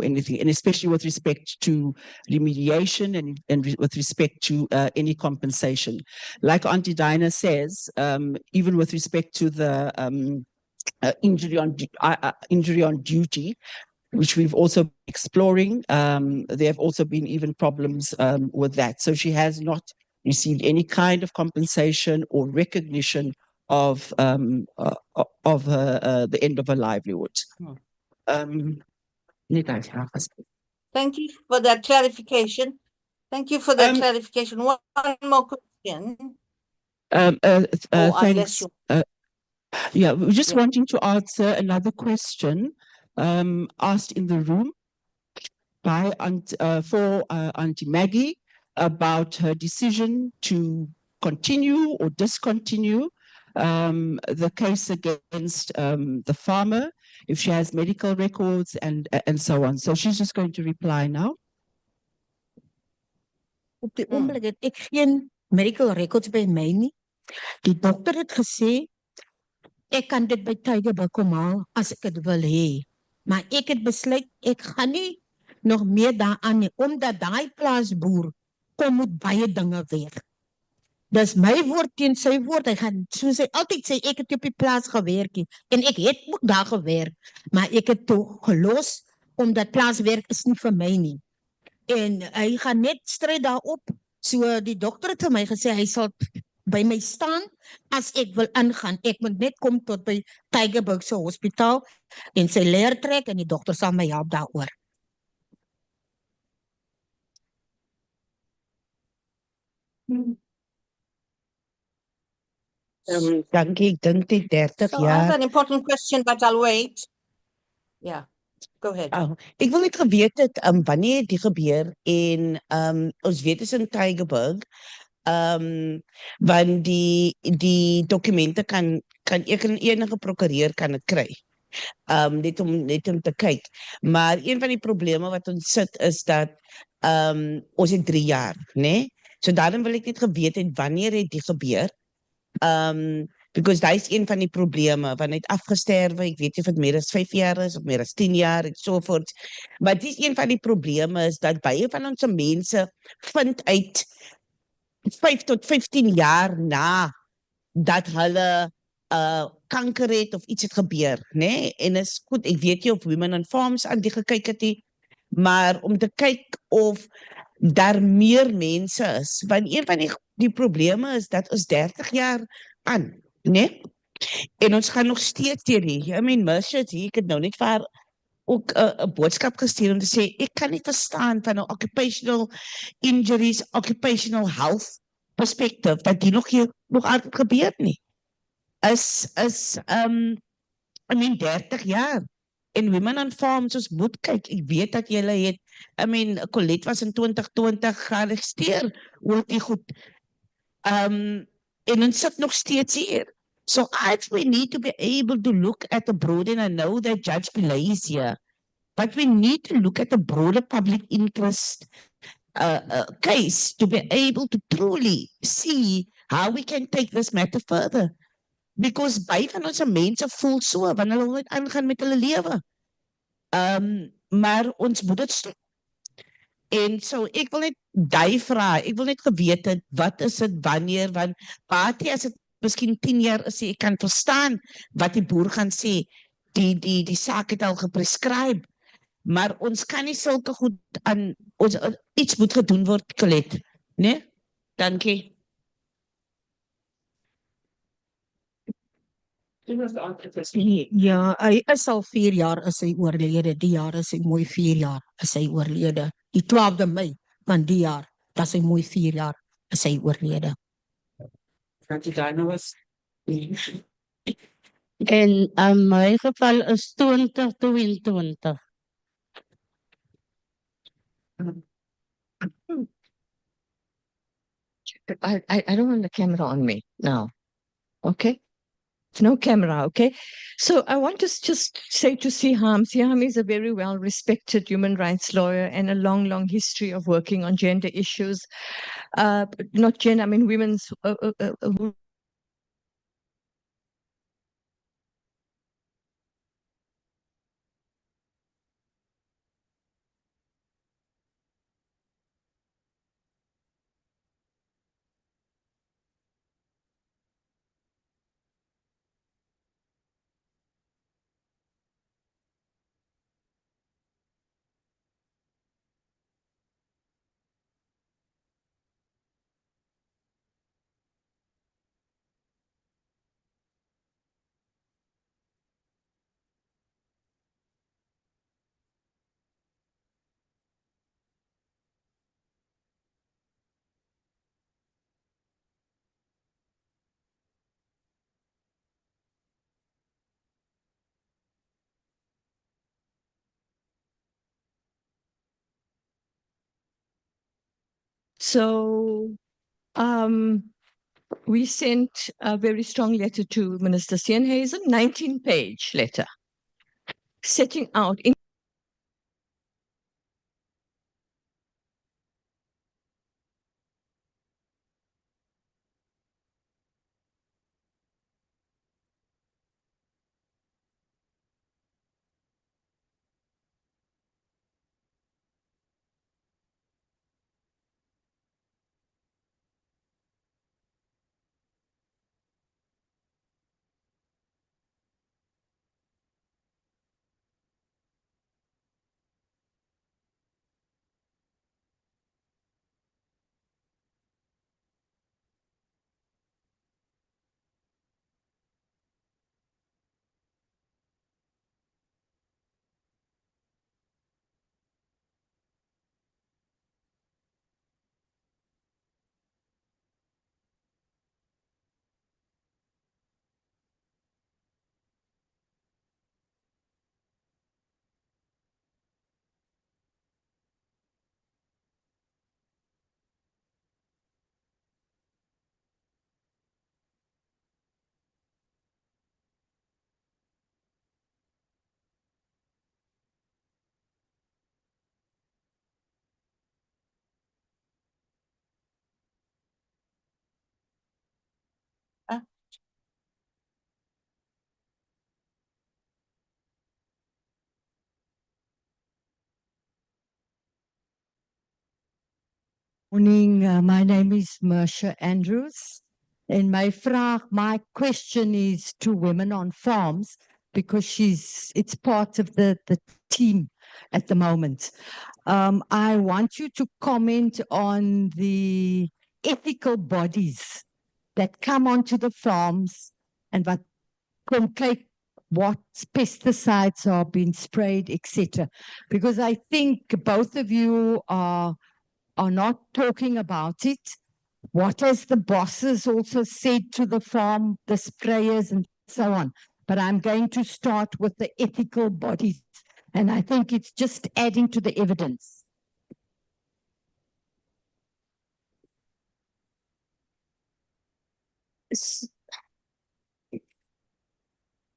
anything, and especially with respect to remediation and with respect to any compensation. Like Auntie Dina says, even with respect to the injury on duty, which we've also been exploring, there have also been even problems with that. So she has not received any kind of compensation or recognition of the end of her livelihood.
Thank you for that clarification. Thank you for that clarification. One more question.
Thanks. Yeah, we're just wanting to answer another question asked in the room by Auntie Maggie about her decision to continue or discontinue the case against the farmer, if she has medical records and so on. So she's just going to reply now.
Op die oomblik het ek geen medical records by my nie. Die dokter het gesê ek kan dit by Tygerberg kom haal as ek dit wil hê. Maar ek het besluit ek gaan nie nog meer daaraan nie, omdat daai plaasboer kom met baie dinge weg. Dis my woord teen sy woord. Hy gaan, soos hy altyd sê, ek het op die plaas gewerk en ek het ook daar gewerk, maar ek het toe gelos omdat plaaswerk is nie vir my nie. En hy gaan net stry daarop. So die dokter het vir my gesê hy sal by my staan as ek wil ingaan. Ek moet net kom tot by Tygerberg se hospitaal en sy leer trek en die dokter sal my help daaroor.
Dankie, ek dink die 30
So I have an important question, but I'll wait. Yeah, go ahead.
Ek wil net geweet het wanneer die gebeur en ons weet is in Tygerberg, want die dokumente kan ek en enige prokureur kan het kry. Net om te kyk. Maar een van die probleme wat ons sit is dat ons het 3 jaar, né? So daarom wil ek net geweet het wanneer het die gebeur. Because dat is een van die probleme, want hy het afgesterwe, ek weet nie of het meer as 5 jaar is, of meer as 10 jaar, en sovoorts. Maar dit is een van die probleme, is dat baie van onze mense vind uit 5 tot 15 jaar na, dat hulle kanker het, of iets het gebeur, nee? En is goed, ek weet nie of Women on Farms aan die gekyk het nie, maar om te kyk of daar meer mense is, want een van die probleme is, dat ons 30 jaar aan, nee? En ons gaan nog steeds hierdie, I mean, Mershit hier, ek het nou net vir haar ook 'n boodskap gestuur om te sê, ek kan nie verstaan van 'n occupational injuries, occupational health perspective, dat die nog altijd gebeur nie. I mean, 30 jaar. En Women on Farms, ons moet kyk, ek weet dat julle het, I mean, Colette was in 2020 gearresteer, oor die goed. En ons sit nog steeds hier. So we need to be able to look at the broader, and I know that Judge Pillay is here, but we need to look at the broader public interest case to be able to truly see how we can take this matter further. Because baie van ons mense voel so, wanneer hulle net aangaan met hulle lewe. Maar ons moet het stop. En so, ek wil net die vraag, ek wil net geweet het, wat is het, wanneer, want baie as het miskien 10 jaar is, ek kan verstaan wat die boer gaan sê, die saak het al geprescribe, maar ons kan nie sulke goed aan, iets moet gedoen word, Colette, nee? Dankie.
Ja, hy is al 4 jaar is hy oorlede, die jaar is hy mooi 4 jaar is hy oorlede, die 12de Mei Want die jaar, dat is hy mooi 4 jaar, is hy oorlede.
Dina was
En in my geval is 2022.
I don't want the camera on me now. Okay? No camera, okay? So I want to just say to Siham is a very well-respected human rights lawyer and a long, long history of working on gender issues. Not gender, I mean women's So we sent a very strong letter to Minister Steenhuisen, 19-page letter, setting out in
Morning, my name is Mersha Andrews, and my question is to women on farms because it's part of the team at the moment. I want you to comment on the ethical bodies that come onto the farms and what pesticides are being sprayed, etc. Because I think both of you are not talking about it. What has the bosses also said to the farm, the sprayers and so on? But I'm going to start with the ethical bodies. And I think it's just adding to the evidence.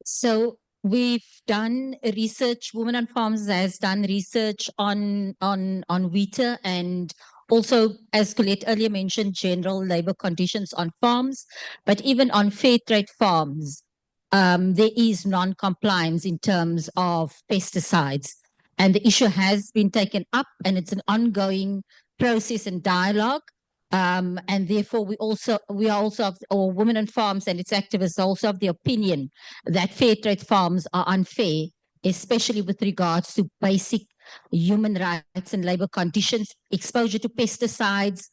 So we've done research. Women on Farms has done research on wheater and also, as Colette earlier mentioned, general labor conditions on farms, but even on fair trade farms, there is non-compliance in terms of pesticides. And the issue has been taken up, and it's an ongoing process and dialogue. And therefore, we are also, or Women on Farms and its activists are also of the opinion that fair trade farms are unfair, especially with regards to basic human rights and labor conditions, exposure to pesticides,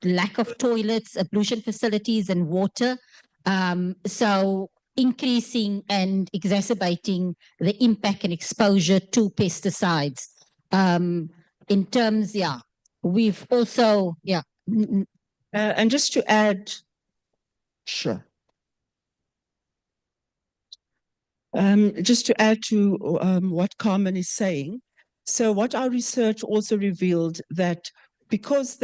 lack of toilets, pollution facilities, and water. So increasing and exacerbating the impact and exposure to pesticides. In terms, we've also, yeah.
And just to add, sure. Just to add to what Carmen is saying, so what our research also revealed that because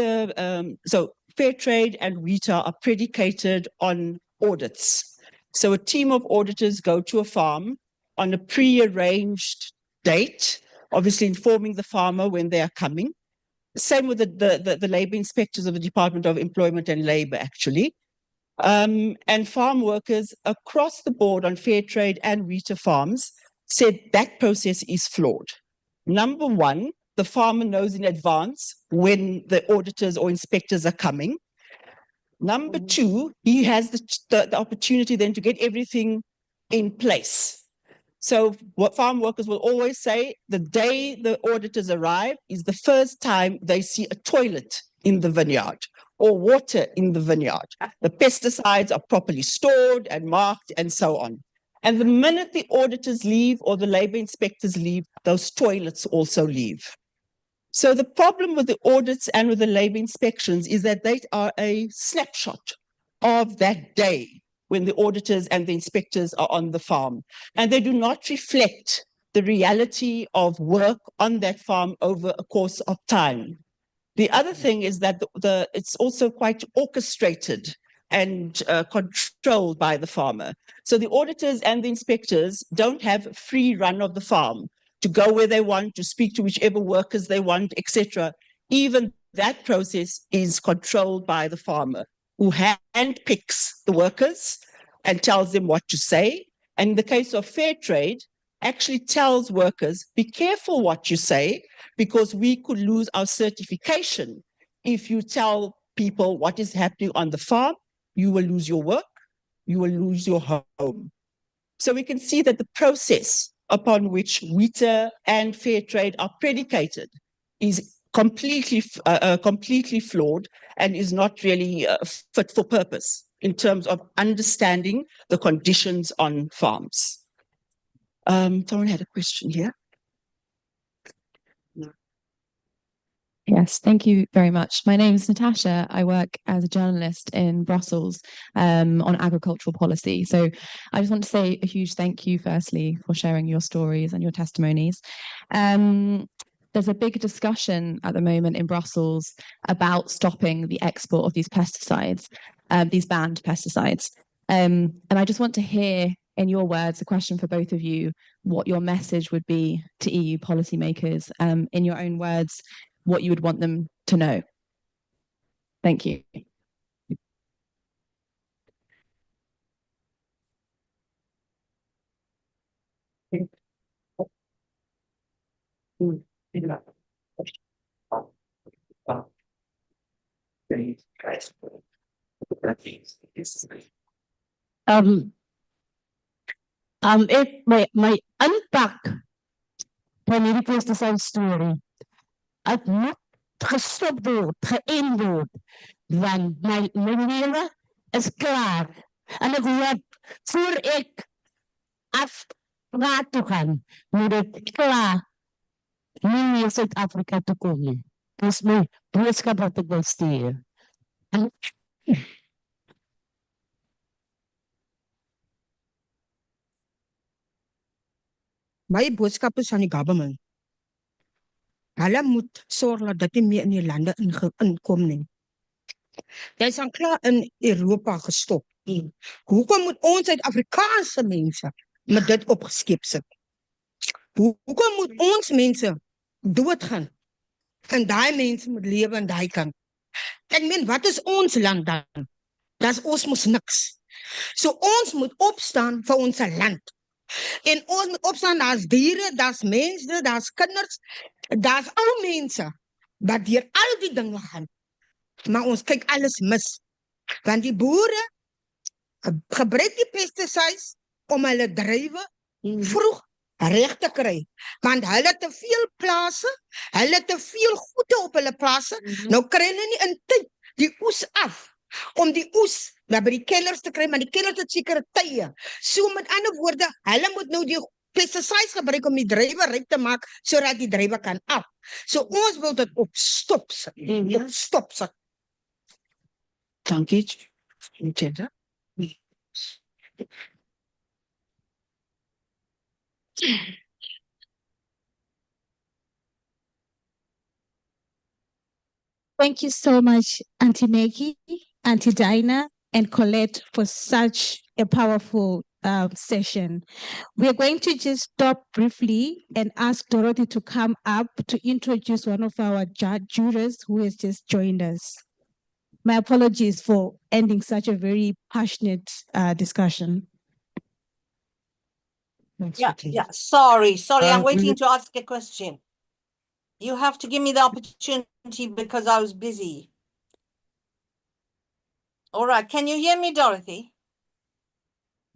so fair trade and WITA are predicated on audits. So a team of auditors go to a farm on a pre-arranged date, obviously informing the farmer when they are coming. Same with the labor inspectors of the Department of Employment and Labor, actually. And farm workers across the board on fair trade and WITA farms said that process is flawed. Number one, the farmer knows in advance when the auditors or inspectors are coming. Number two, he has the opportunity then to get everything in place. So what farm workers will always say, the day the auditors arrive is the first time they see a toilet in the vineyard or water in the vineyard. The pesticides are properly stored and marked and so on. And the minute the auditors leave or the labor inspectors leave, those toilets also leave. So the problem with the audits and with the labor inspections is that they are a snapshot of that day when the auditors and the inspectors are on the farm. And they do not reflect the reality of work on that farm over a course of time. The other thing is that it's also quite orchestrated and controlled by the farmer. So the auditors and the inspectors don't have free run of the farm to go where they want, to speak to whichever workers they want, etc. Even that process is controlled by the farmer, who handpicks the workers and tells them what to say. And in the case of fair trade, actually tells workers, be careful what you say, because we could lose our certification. If you tell people what is happening on the farm, you will lose your work, you will lose your home. So we can see that the process upon which WITA and fair trade are predicated is completely flawed and is not really fit for purpose in terms of understanding the conditions on farms. Someone had a question here.
Yes, thank you very much. My name is Natasha. I work as a journalist in Brussels on agricultural policy. So I just want to say a huge thank you, firstly, for sharing your stories and your testimonies. There's a big discussion at the moment in Brussels about stopping the export of these pesticides, these banned pesticides. And I just want to hear, in your words, a question for both of you, what your message would be to EU policymakers, in your own words, what you would want them to know. Thank you.
If my unpak van hierdie pesticide storie, het moet gestop word, geënd word, want my lewe is klaar. En ek hoop, voor ek afraad toe gaan, moet ek klaar nie meer Suid-Afrika toe kom nie. Dis my boodskap wat ek wil stuur.
My boodskap is aan die government. Hulle moet sorg dat dit nie meer in die lande inkom nie. Jy is al klaar in Europa gestop. Hoekom moet ons Suid-Afrikaanse mense met dit opgeskep sit? Hoekom moet ons mense doodgaan? En daai mense moet lewe in daai kant. Ek meen, wat is ons land dan? Das ons mos niks. So ons moet opstaan vir ons land. En ons moet opstaan, daar's diere, daar's mense, daar's kinders, daar's ou mense, wat deur al die dinge gaan. Maar ons kyk alles mis. Want die boere gebruik die pesticides om hulle druiwe vroeg reg te kry. Want hulle te veel plase, hulle te veel goede op hulle plase, nou kry hulle nie in tyd die oes af. Om die oes by die kellers te kry, maar die kellers het sekere tye. So met ander woorde, hulle moet nou die pesticides gebruik om die druiwe ryp te maak sodat die druiwe kan af. So ons wil dit op stop sit. Op stop sit.
Dankie, Jetta.
Thank you so much, Auntie Mekie, Auntie Dina, and Colette for such a powerful session. We are going to just stop briefly and ask Dorothy to come up to introduce one of our jurors who has just joined us. My apologies for ending such a very passionate discussion.
Yeah. Sorry, I'm
we-
waiting to ask a question. You have to give me the opportunity because I was busy. All right, can you hear me, Dorothy?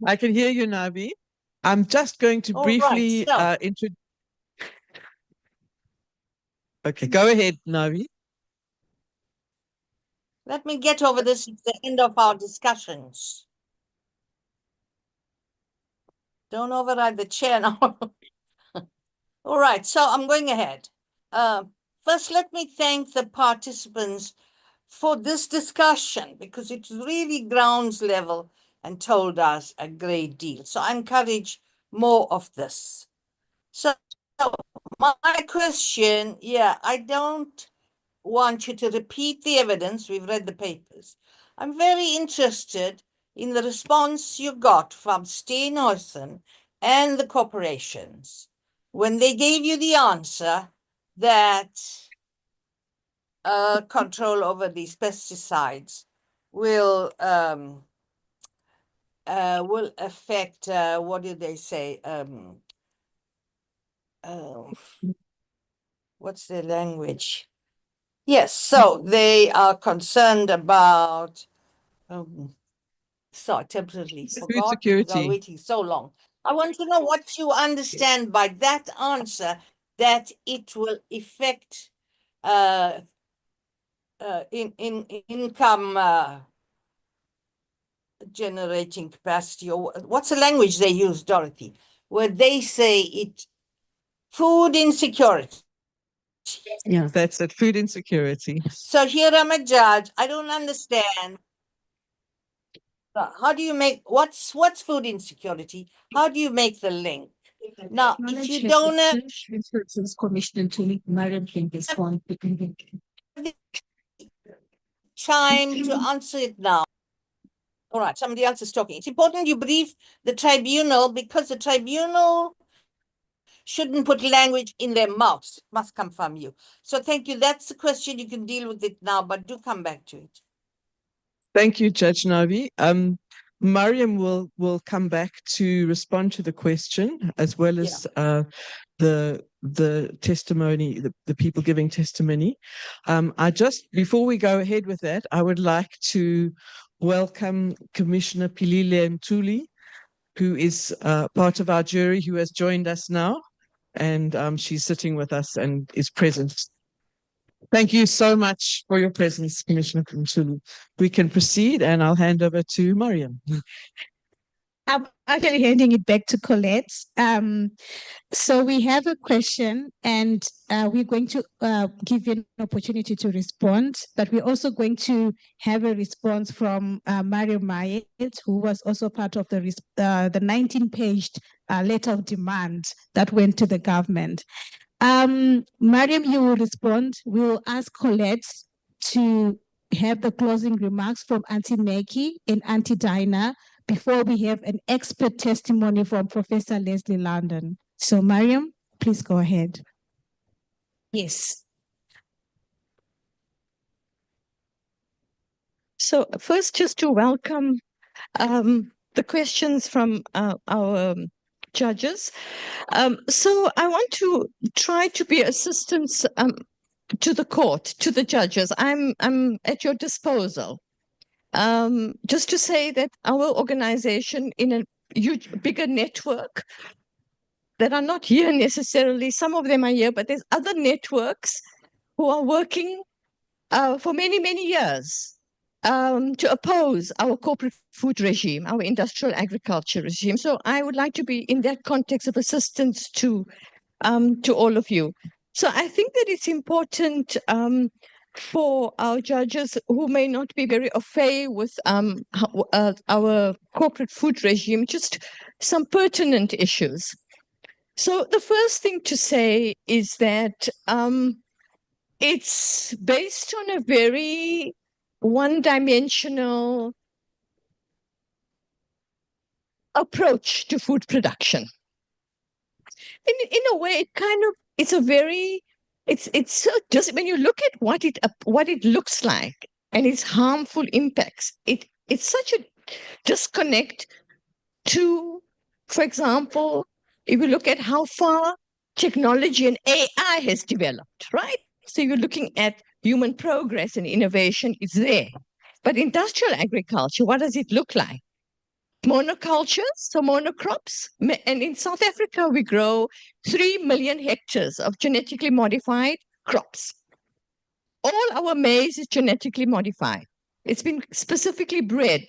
I can hear you, Navi. I'm just going to
All right,
briefly
so-
introduce. Okay, go ahead, Navi.
Let me get over this. It's the end of our discussions. Don't override the chair now. All right, so I'm going ahead. First, let me thank the participants for this discussion because it's really grounds level and told us a great deal. So I encourage more of this. So my question, I don't want you to repeat the evidence. We've read the papers. I'm very interested in the response you got from Steenhuisen and the corporations when they gave you the answer that control over these pesticides will affect, what did they say? What's the language? Yes, so they are concerned about, sorry, temporarily
Food
forgot because I was
security.
waiting so long. I want to know what you understand by that answer, that it will affect in income generating capacity, or what's the language they use, Dorothy, where they say it, food insecurity.
Yeah.
That's it, food insecurity.
So here I'm a judge. I don't understand. How do you make, what's food insecurity? How do you make the link? Now, if you don't have time to answer it now. All right, somebody else is talking. It's important you brief the tribunal because the tribunal shouldn't put language in their mouths. It must come from you. So thank you. That's the question. You can deal with it now, but do come back to it.
Thank you, Judge Navi. Mariam will come back to respond to the question as well as the testimony, the people giving testimony. I just, before we go ahead with that, I would like to welcome Commissioner Pilile Mtuli, who is part of our jury, who has joined us now, and she's sitting with us and is present. Thank you so much for your presence, Commissioner Mtuli. We can proceed, and I'll hand over to Mariam.
I'm actually handing it back to Colette. So we have a question, and we're going to give you an opportunity to respond, but we're also going to have a response from Mario Mayet, who was also part of the 19-page letter of demand that went to the government. Mariam, you will respond. We will ask Colette to have the closing remarks from Auntie Mekie and Auntie Dina before we have an expert testimony from Professor Leslie London. So Mariam, please go ahead.
Yes. So first, just to welcome the questions from our judges. So I want to try to be assistance to the court, to the judges. I'm at your disposal. Just to say that our organization in a huge, bigger network that are not here necessarily, some of them are here, but there's other networks who are working for many, many years to oppose our corporate food regime, our industrial agriculture regime. So I would like to be in that context of assistance to all of you. So I think that it's important for our judges who may not be very au fait with our corporate food regime, just some pertinent issues. So the first thing to say is that it's based on a very one-dimensional approach to food production. In a way, it kind of, it's a very, it's so just when you look at what it looks like and its harmful impacts, it's such a disconnect to, for example, if you look at how far technology and AI has developed, right? So you're looking at human progress and innovation is there. But industrial agriculture, what does it look like? Monocultures, so monocrops. And in South Africa, we grow 3 million hectares of genetically modified crops. All our maize is genetically modified. It's been specifically bred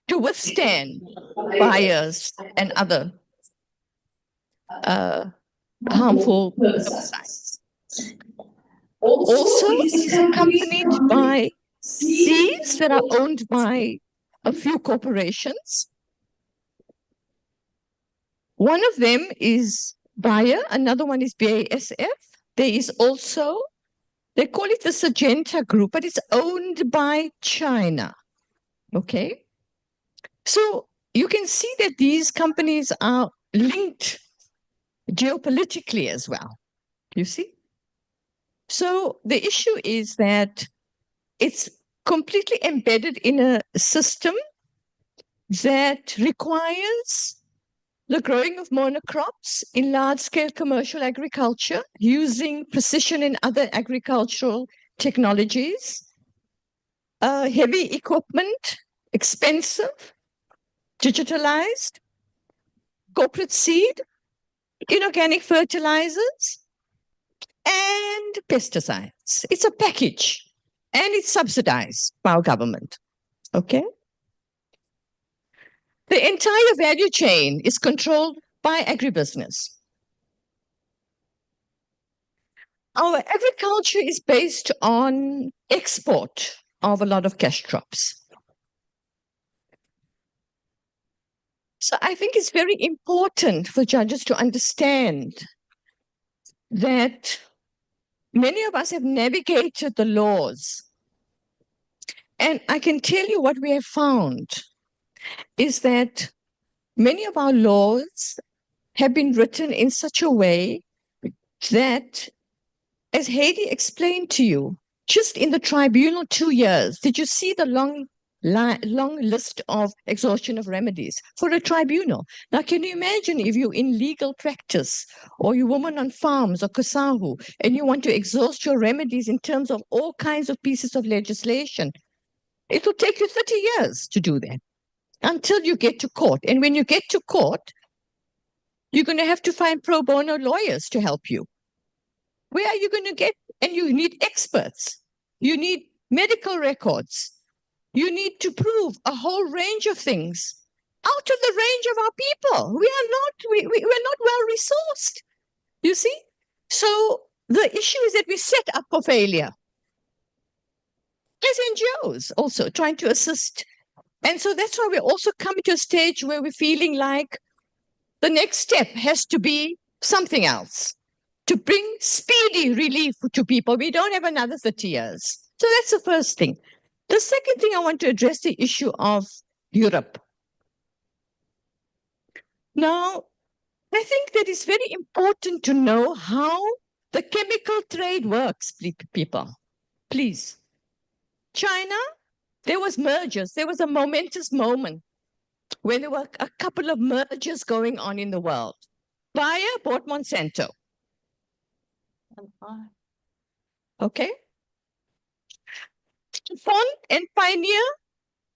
to withstand fires and other harmful pesticides. Also, it is accompanied by seeds that are owned by a few corporations. One of them is Bayer, another one is BASF. There is also, they call it the Syngenta Group, but it's owned by China. Okay? So you can see that these companies are linked geopolitically as well. You see? So the issue is that it's completely embedded in a system that requires the growing of monocrops in large-scale commercial agriculture using precision and other agricultural technologies, heavy equipment, expensive, digitalized, corporate seed, inorganic fertilizers, and pesticides. It's a package, and it's subsidized by our government. Okay? The entire value chain is controlled by agribusiness. Our agriculture is based on export of a lot of cash crops. So I think it's very important for judges to understand that many of us have navigated the laws. And I can tell you what we have found is that many of our laws have been written in such a way that, as Heidi explained to you, just in the tribunal 2 years, did you see the long list of exhaustion of remedies for a tribunal? Now, can you imagine if you're in legal practice or you're woman on farms or Kusahu and you want to exhaust your remedies in terms of all kinds of pieces of legislation? It will take you 30 years to do that until you get to court. And when you get to court, you're going to have to find pro bono lawyers to help you. Where are you going to get? And you need experts. You need medical records. You need to prove a whole range of things out of the range of our people. We're not well resourced. You see? So the issue is that we set up for failure. As NGOs also trying to assist. And so that's why we're also coming to a stage where we're feeling like the next step has to be something else to bring speedy relief to people. We don't have another 30 years. So that's the first thing. The second thing, I want to address the issue of Europe. Now, I think that it's very important to know how the chemical trade works, people. Please. China, there was mergers. There was a momentous moment when there were a couple of mergers going on in the world. Bayer bought Monsanto. Okay. DuPont and Pioneer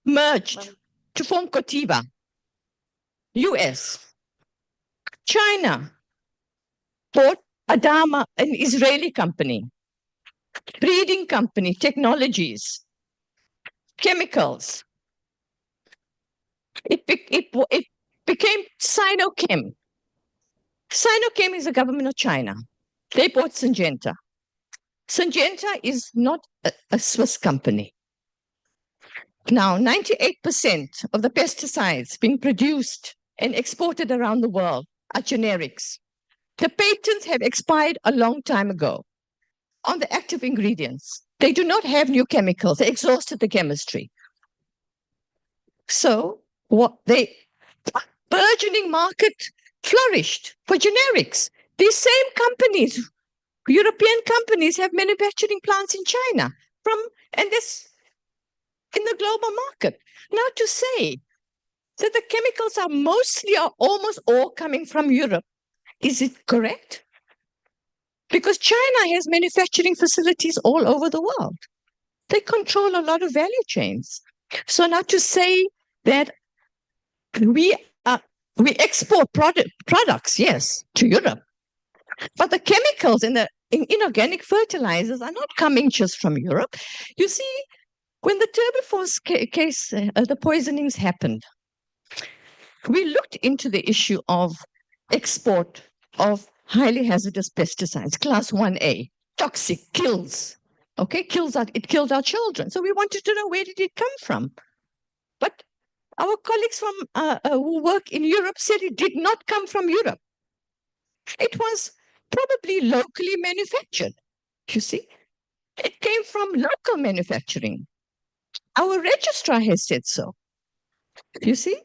merged to form Corteva. US. China bought Adama, an Israeli company. Breeding company, technologies. chemicals. It became Sinochem. Sinochem is the government of China. They bought Syngenta. Syngenta is not a Swiss company. Now, 98% of the pesticides being produced and exported around the world are generics. The patents have expired a long time ago on the active ingredients. They do not have new chemicals. They exhausted the chemistry. So what burgeoning market flourished for generics. These same companies, European companies, have manufacturing plants in China and this in the global market. Now to say that the chemicals are mostly or almost all coming from Europe, is it correct? Because China has manufacturing facilities all over the world. They control a lot of value chains. So now to say that we export products, yes, to Europe, but the chemicals in inorganic fertilizers are not coming just from Europe. You see, when the Turbofos case, the poisonings happened, we looked into the issue of export of highly hazardous pesticides, class 1A, toxic, kills. Okay, it killed our children. So we wanted to know, where did it come from? But our colleagues from who work in Europe said it did not come from Europe. It was probably locally manufactured. You see, it came from local manufacturing. Our registrar has said so. You see,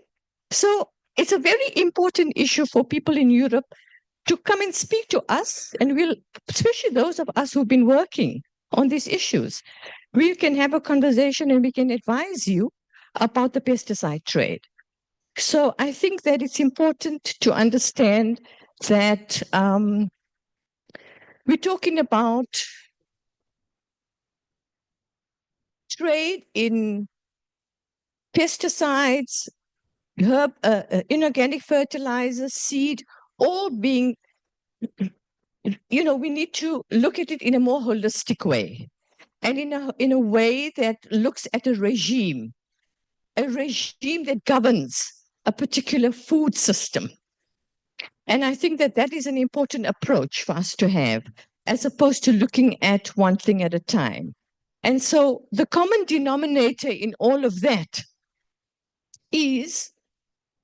so it's a very important issue for people in Europe to come and speak to us, and we'll, especially those of us who've been working on these issues, we can have a conversation and we can advise you about the pesticide trade. So I think that it's important to understand that we're talking about trade in pesticides, inorganic fertilizers, seed, all being, we need to look at it in a more holistic way, and in a way that looks at a regime that governs a particular food system. And I think that that is an important approach for us to have, as opposed to looking at one thing at a time. And so the common denominator in all of that is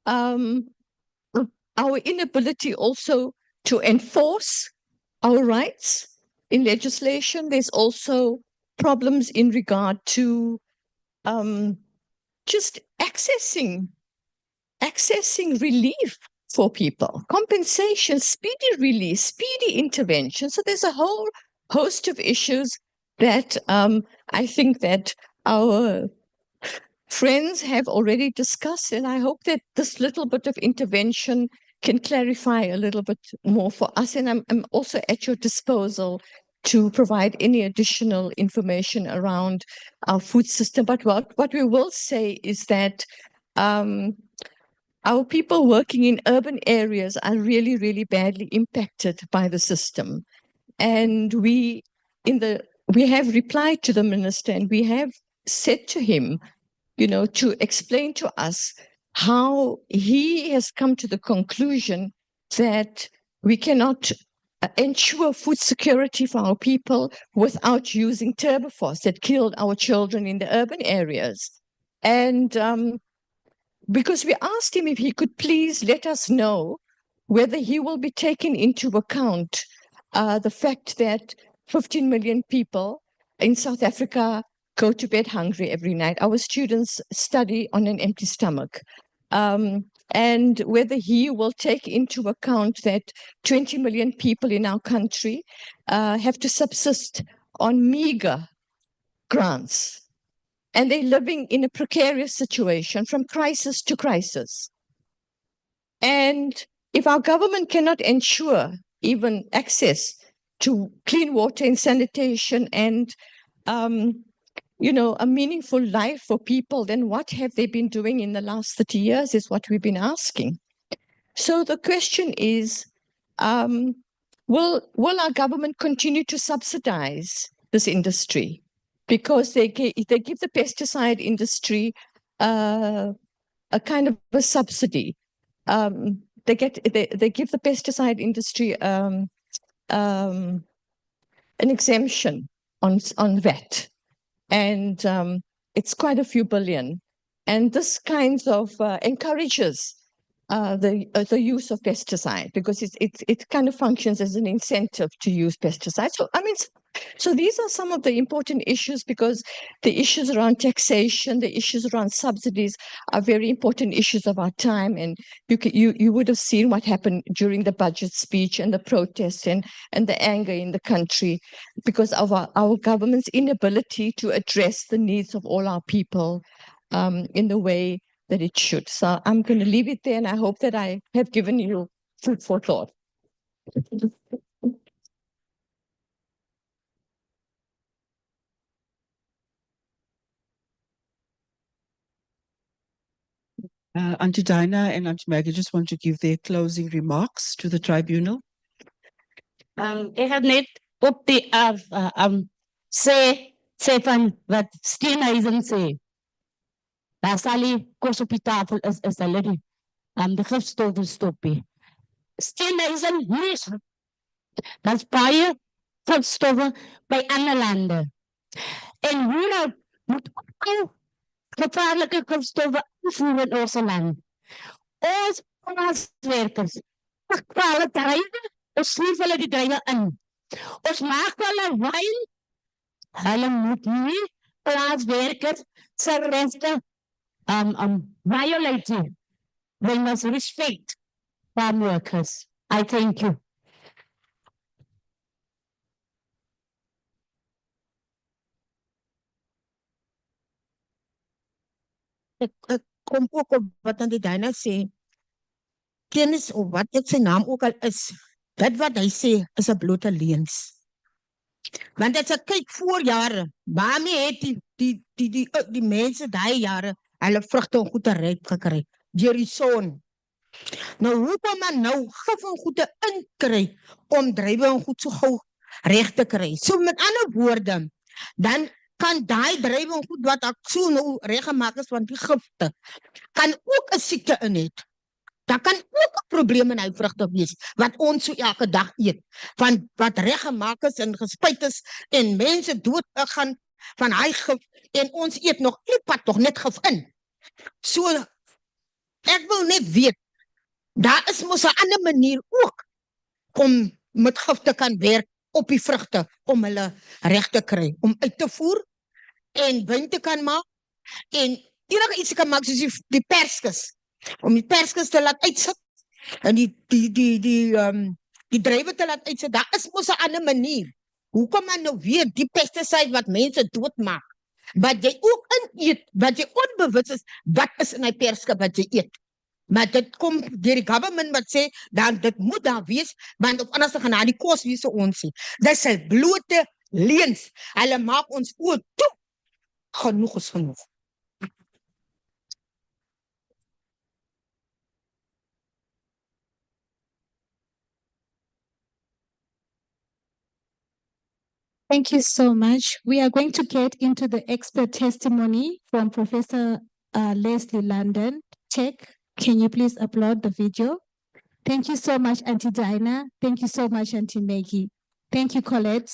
our inability also to enforce our rights in legislation. There's also problems in regard to just accessing relief for people, compensation, speedy release, speedy intervention. So there's a whole host of issues that I think that our friends have already discussed, and I hope that this little bit of intervention can clarify a little bit more for us. And I'm also at your disposal to provide any additional information around our food system. But what we will say is that our people working in urban areas are really, really badly impacted by the system. And we have replied to the minister, and we have said to him, to explain to us how he has come to the conclusion that we cannot ensure food security for our people without using Turbofos that killed our children in the urban areas. And because we asked him if he could please let us know whether he will be taking into account the fact that 15 million people in South Africa go to bed hungry every night. Our students study on an empty stomach. And whether he will take into account that 20 million people in our country have to subsist on meager grants. And they're living in a precarious situation from crisis to crisis. And if our government cannot ensure even access to clean water and sanitation and a meaningful life for people, then what have they been doing in the last 30 years is what we've been asking. So the question is, will our government continue to subsidize this industry? because they give the pesticide industry a kind of a subsidy. They give the pesticide industry an exemption on VAT, and it's quite a few billion. And this kind of encourages the use of pesticide, because it kind of functions as an incentive to use pesticides. So I mean, so these are some of the important issues, because the issues around taxation, the issues around subsidies are very important issues of our time. And you would have seen what happened during the budget speech and the protests and the anger in the country because of our government's inability to address the needs of all our people in the way that it should. So I'm going to leave it there, and I hope that I have given you food for thought.
Auntie Dina and Auntie Maggie just want to give their closing remarks to the tribunal.
Ek het net op die sê van wat Steenhuisen sê. Daar sal die kos op die tafel is hulle die de gifstowwe stoppie. Steenhuisen lees. Daar's baie gifstowwe by ander lande. En hoe nou moet ook gevaarlike gifstowwe invoer in ons land. Ons plaaswerkers, kwale druiwe, ons sleef hulle die druiwe in. Ons maak hulle wyn, hulle moet nie plaaswerkers se regte violate. They must respect farm workers. I thank you.
Ek kom ook op wat aan die Dina sê. Kennis of wat ek sy naam ook al is, dit wat hy sê is 'n blote leuns. Want as ek kyk voor jare, waarmee het die mense daai jare hulle vrugte en goede ryp gekry deur die son. Nou hoe kan man nou gif en goede inkry om druiwe en goed so gou reg te kry? So met ander woorde, dan kan daai druiwe en goed wat ek so nou reggemaak is van die gifte, kan ook 'n siekte in het. Daar kan ook 'n probleem in hy vrugte wees, wat ons so elke dag eet, van wat reggemaak is en gespuit is, en mense dood gaan van hy gif, en ons eet nog pad nog net gif in. So, ek wil net weet, daar is mos 'n ander manier ook, om met gif te kan werk op die vrugte, om hulle reg te kry, om uit te voer, en wyn te kan maak, en enige iets kan maak, soos die perskes, om die perskes te laat uitsit, en die druiwe te laat uitsit, daar is mos 'n ander manier. Hoe kan man nou weet, die pesticide wat mense doodmaak, wat jy ook in eet, wat jy onbewus is, wat is in die perske wat jy eet. Maar dit kom deur die government wat sê, dan dit moet daar wees, want of anders gaan daar die kos wees so ons sê. Dis 'n blote leuns. Hulle maak ons oor toe. Genoeg is genoeg.
Thank you so much. We are going to get into the expert testimony from Professor Leslie London. Check. Can you please upload the video? Thank you so much, Auntie Dina. Thank you so much, Auntie Mekie. Thank you, Colette.